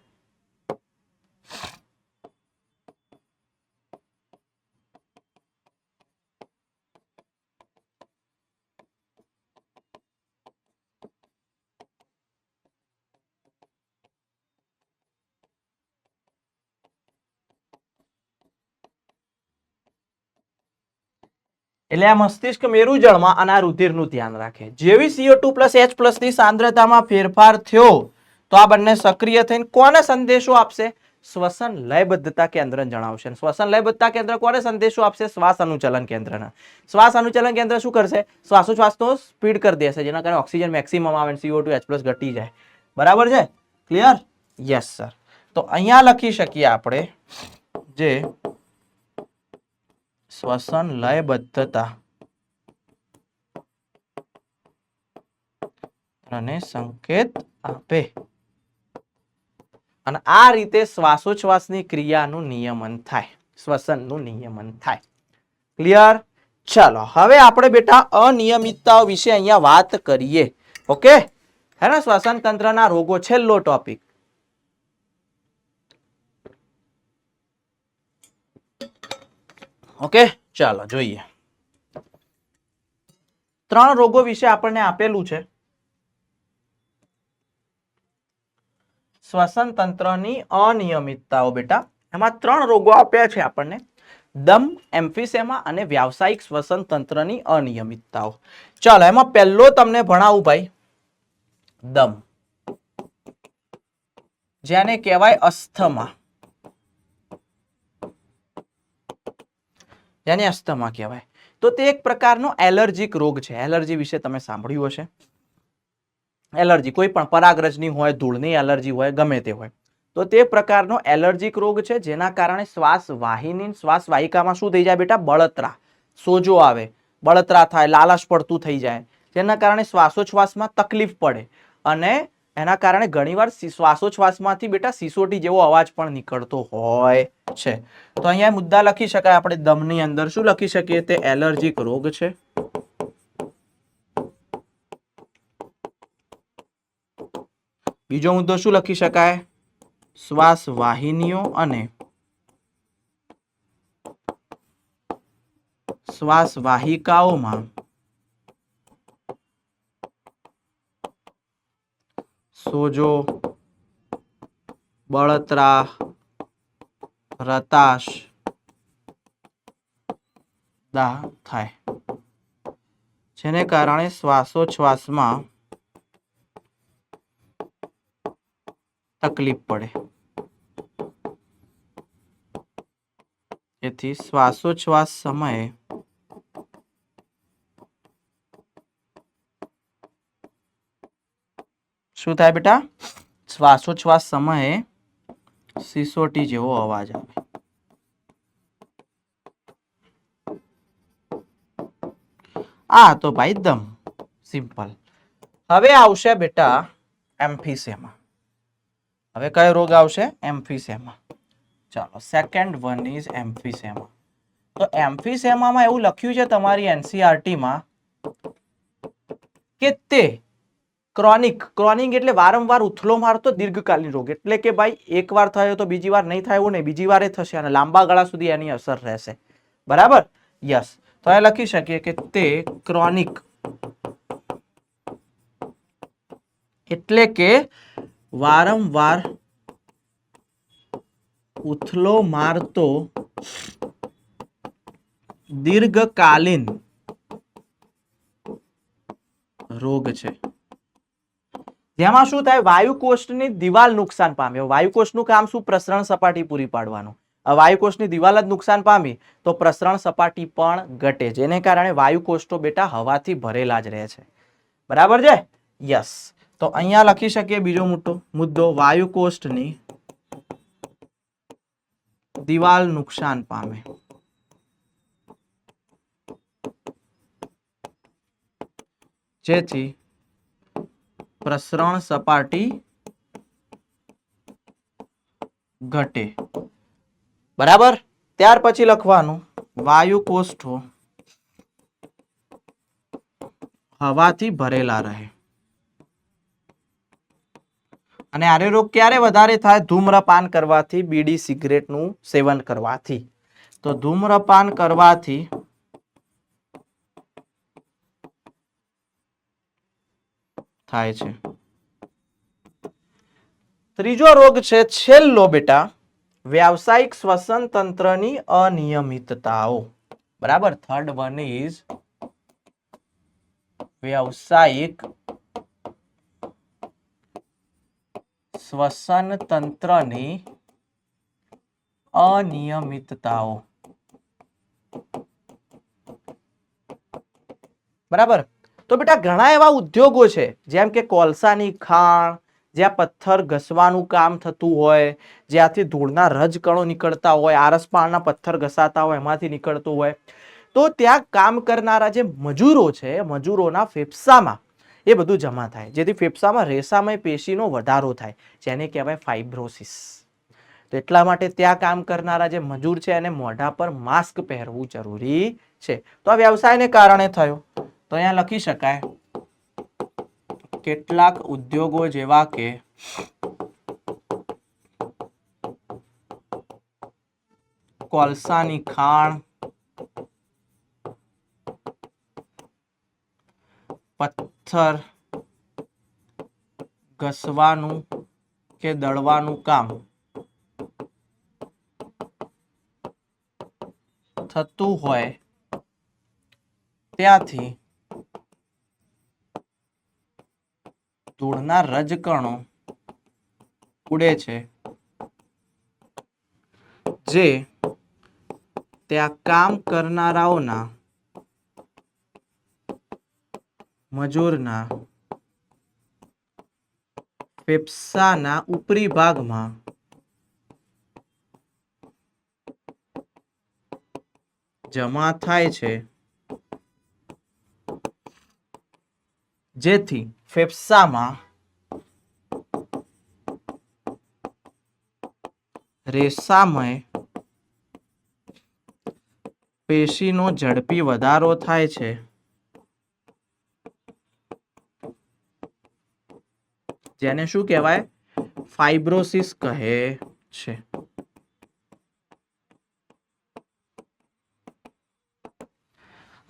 એટલે આ મસ્તિષ્ક મેરુજળમાં અને આ રુધિરનું ધ્યાન રાખે. જેવી CO2 + H+ ની સાંદ્રતામાં ફેરફાર થયો તો આ બંને સક્રિય થઈને કોને સંદેશો આપશે? શ્વસન લયબદ્ધતા કેન્દ્રને જણાવશે. શ્વસન લયબદ્ધતા કેન્દ્ર કોને સંદેશો આપશે? શ્વાસ અનુચલન કેન્દ્રના. શ્વાસ અનુચલન કેન્દ્ર શું કરશે? શ્વાસોચ્છ્વાસનો સ્પીડ કરી દેશે, જેના કારણે ઓક્સિજન મેક્સિમમ આવે, CO2 H+ ઘટી જાય. બરાબર છે? ક્લિયર? Yes sir. તો અહીંયા લખી શકીએ આપણે જે શ્વસન લયબદ્ધતા અને સંકેત આપે અને આ રીતે શ્વાસોચ્છ્વાસની ક્રિયાનું નિયમન થાય, શ્વસનનું નિયમન થાય. ક્લિયર? ચાલો હવે આપણે બેટા અનિયમિતતાઓ વિશે અહીંયા વાત કરીએ. ઓકે, હે ને? શ્વસન તંત્રના રોગો, છેલ્લો ટોપિક. ઓકે, ચાલો જોઈએ. 3 રોગો વિશે આપણને આપેલું છે. શ્વસન તંત્રની અનિયમિતતાઓ બેટા, એમાં 3 રોગો આપ્યા છે આપણને: દમ, એમ્ફીસેમા અને વ્યાવસાયિક શ્વસન તંત્રની અનિયમિતતાઓ. ચાલો એમાં પહેલો તમને ભણાવું ભાઈ, દમ, જેને કહેવાય અસ્થમા. જેને અસ્થમા કહેવાય. તો તે એક પ્રકારનો એલર્જીક રોગ છે. એલર્જી વિશે તમે સાંભળ્યું હશે. એલર્જી કોઈ પણ પરાગરજની હોય, ધૂળની એલર્જી હોય, ગમે તે હોય, તો તે પ્રકારનો એલર્જીક રોગ છે, જેના કારણે શ્વાસ વાહિની, શ્વાસ વાહિકામાં શું થઈ જાય બેટા? બળતરા, સોજો આવે, બળતરા થાય, લાલાશ પડતું થઈ જાય, જેના કારણે શ્વાસોચ્છ્વાસમાં તકલીફ પડે અને એના કારણે ઘણીવાર શ્વાસોચ્છ્વાસમાંથી બેટા સિસોટી જેવો અવાજ પણ નીકળતો હોય છે. તો અહીંયા મુદ્દા લખી શકાય આપણે દમની અંદર. શું લખી શકીએ? તે એલર્જીક રોગ છે. બીજો મુદ્દો શું લખી શકાય? શ્વાસ વાહિનીઓ અને શ્વાસ વાહિકાઓમાં સોજો, બળતરા, રતાશ થાય, જેને કારણે શ્વાસોચ્છ્વાસમાં તકલીફ પડે. તેથી શ્વાસોચ્છ્વાસ સમયે શું થાય બેટા? શ્વાસોચ્છ્વાસ સમયે સિસોટી જેવો અવાજ આવે. આ તો ભાઈ દમ, સિમ્પલ. હવે આવશે બેટા એમ્ફીસેમા. હવે કયો રોગ આવશે? એમ્ફીસેમા. ચાલો, સેકન્ડ વન ઇઝ એમ્ફીસેમા. તો એમ્ફીસેમામાં એવું લખ્યું છે તમારી એનસીઆરટીમાં કે તે ક્રોનિક એટલે વારંવાર ઉથલો મારતો દીર્ઘકાલીન રોગ. એટલે કે ભાઈ એકવાર થયો તો બીજી વાર નહીં થાય એવું નહીં, બીજી વારે થશે અને લાંબા ગાળા સુધી એની અસર રહેશે. બરાબર? યસ. તો એ લખી શકીએ કે તે ક્રોનિક એટલે કે વારંવાર ઉથલો મારતો દીર્ઘકાલીન રોગ છે. જેમાં શું થાય? વાયુકોષની દિવાલ નુકસાન પામે. વાયુકોષનું કામ શું? પ્રસરણ સપાટી પૂરી પાડવાનું. વાયુકોષની દિવાલ જ નુકસાન પામી તો પ્રસરણ સપાટી પણ ઘટે, જેને કારણે વાયુકોષો બેટા હવાથી ભરેલા જ રહે છે. બરાબર છે? યસ. તો અહીંયા લખી શકીએ બીજો મુદ્દો, વાયુકોષની દિવાલ નુકસાન પામે. જેથી પ્રસરણ સપાટી ઘટે. બરાબર? ત્યાર પછી લખવાનું વાયુકોષો હવાથી ભરેલા રહે. અને આરે રોગ ક્યારે વધારે થાય? ધૂમ્રપાન કરવાથી, બીડી સિગરેટનું સેવન કરવાથી. તો ધૂમ્રપાન કરવાથી થાય છે. ત્રીજો રોગ છે છેલ્લો બેટા, વ્યાવસાયિક શ્વસન તંત્રની અનિયમિતતાઓ. બરાબર? થર્ડ વન ઇઝ વ્યાવસાયિક શ્વસન તંત્રની અનિયમિતતાઓ. બરાબર? તો બેટા ઘણા એવા ઉદ્યોગો છે, જેમ કે કોલસાની ખાણ, જ્યાં પથ્થર ઘસવાનું કામ થતું હોય, જ્યાંથી ધૂળના રજકણો નીકળતા હોય, આરસપાળના પથ્થર ઘસાતા હોય એમાંથી નીકળતું હોય, તો ત્યાં કામ કરનારા જે મજૂરો છે, મજૂરોના ફેફસામાં એ બધું જમા થાય, જેથી ફેફસામાં રેસામય પેશીનો વધારો થાય, જેને કહેવાય ફાઇબ્રોસિસ. તો એટલા માટે ત્યાં કામ કરનારા જે મજૂર છે એને મોઢા પર માસ્ક પહેરવું જરૂરી છે. તો આ વ્યવસાયને કારણે થયો. તો અહીંયા લખી શકાય કેટલાક ઉદ્યોગો જેવા કે કોલસાની ખાણ, પથ્થર ઘસવાનું કે દળવાનું કામ થતું હોય ત્યાંથી ધૂળના રજકણો ઉડે છે, જે ત્યાં કામ કરનારાઓના મજૂરના ફેફસાના ઉપરી ભાગમાં જમા થાય છે, જેથી ફેફસામાં રેસામય પેશીનો ઝડપી વધારો થાય છે, જેને શું કહેવાય? ફાઇબ્રોસિસ કહે છે.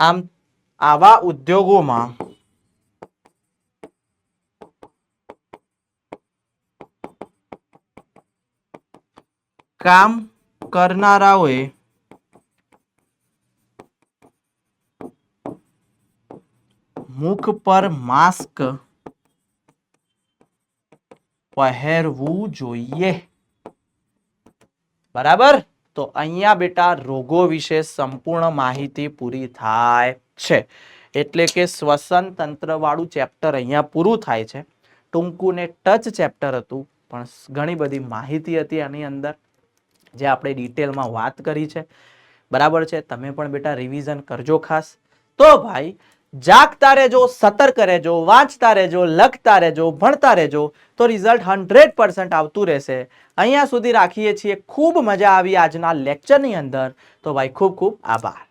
આમ આવા ઉદ્યોગોમાં કામ કરનારાઓએ મુખ પર માસ્ક પહેરવું જોઈએ. બરાબર? તો અહીંયા બેટા રોગો વિશે સંપૂર્ણ માહિતી પૂરી થાય છે. એટલે કે શ્વસન તંત્ર વાળું ચેપ્ટર અહીંયા પૂરું થાય છે. ટૂંકું ને ટચ ચેપ્ટર હતું, પણ ઘણી બધી માહિતી હતી આની અંદર, જે આપણે ડિટેલમાં વાત કરી છે. બરાબર છે? તમે પણ બેટા રિવિઝન કરજો ખાસ. તો ભાઈ જાગતા રહેજો, સતર્ક રહેજો, વાંચતા રહેજો, લખતા રહેજો, ભણતા રહેજો, તો રિઝલ્ટ 100% આવતું રહેશે. અહીંયા સુધી રાખીએ છીએ. ખૂબ મજા આવી આજના લેક્ચરની અંદર. તો ભાઈ ખૂબ ખૂબ આભાર.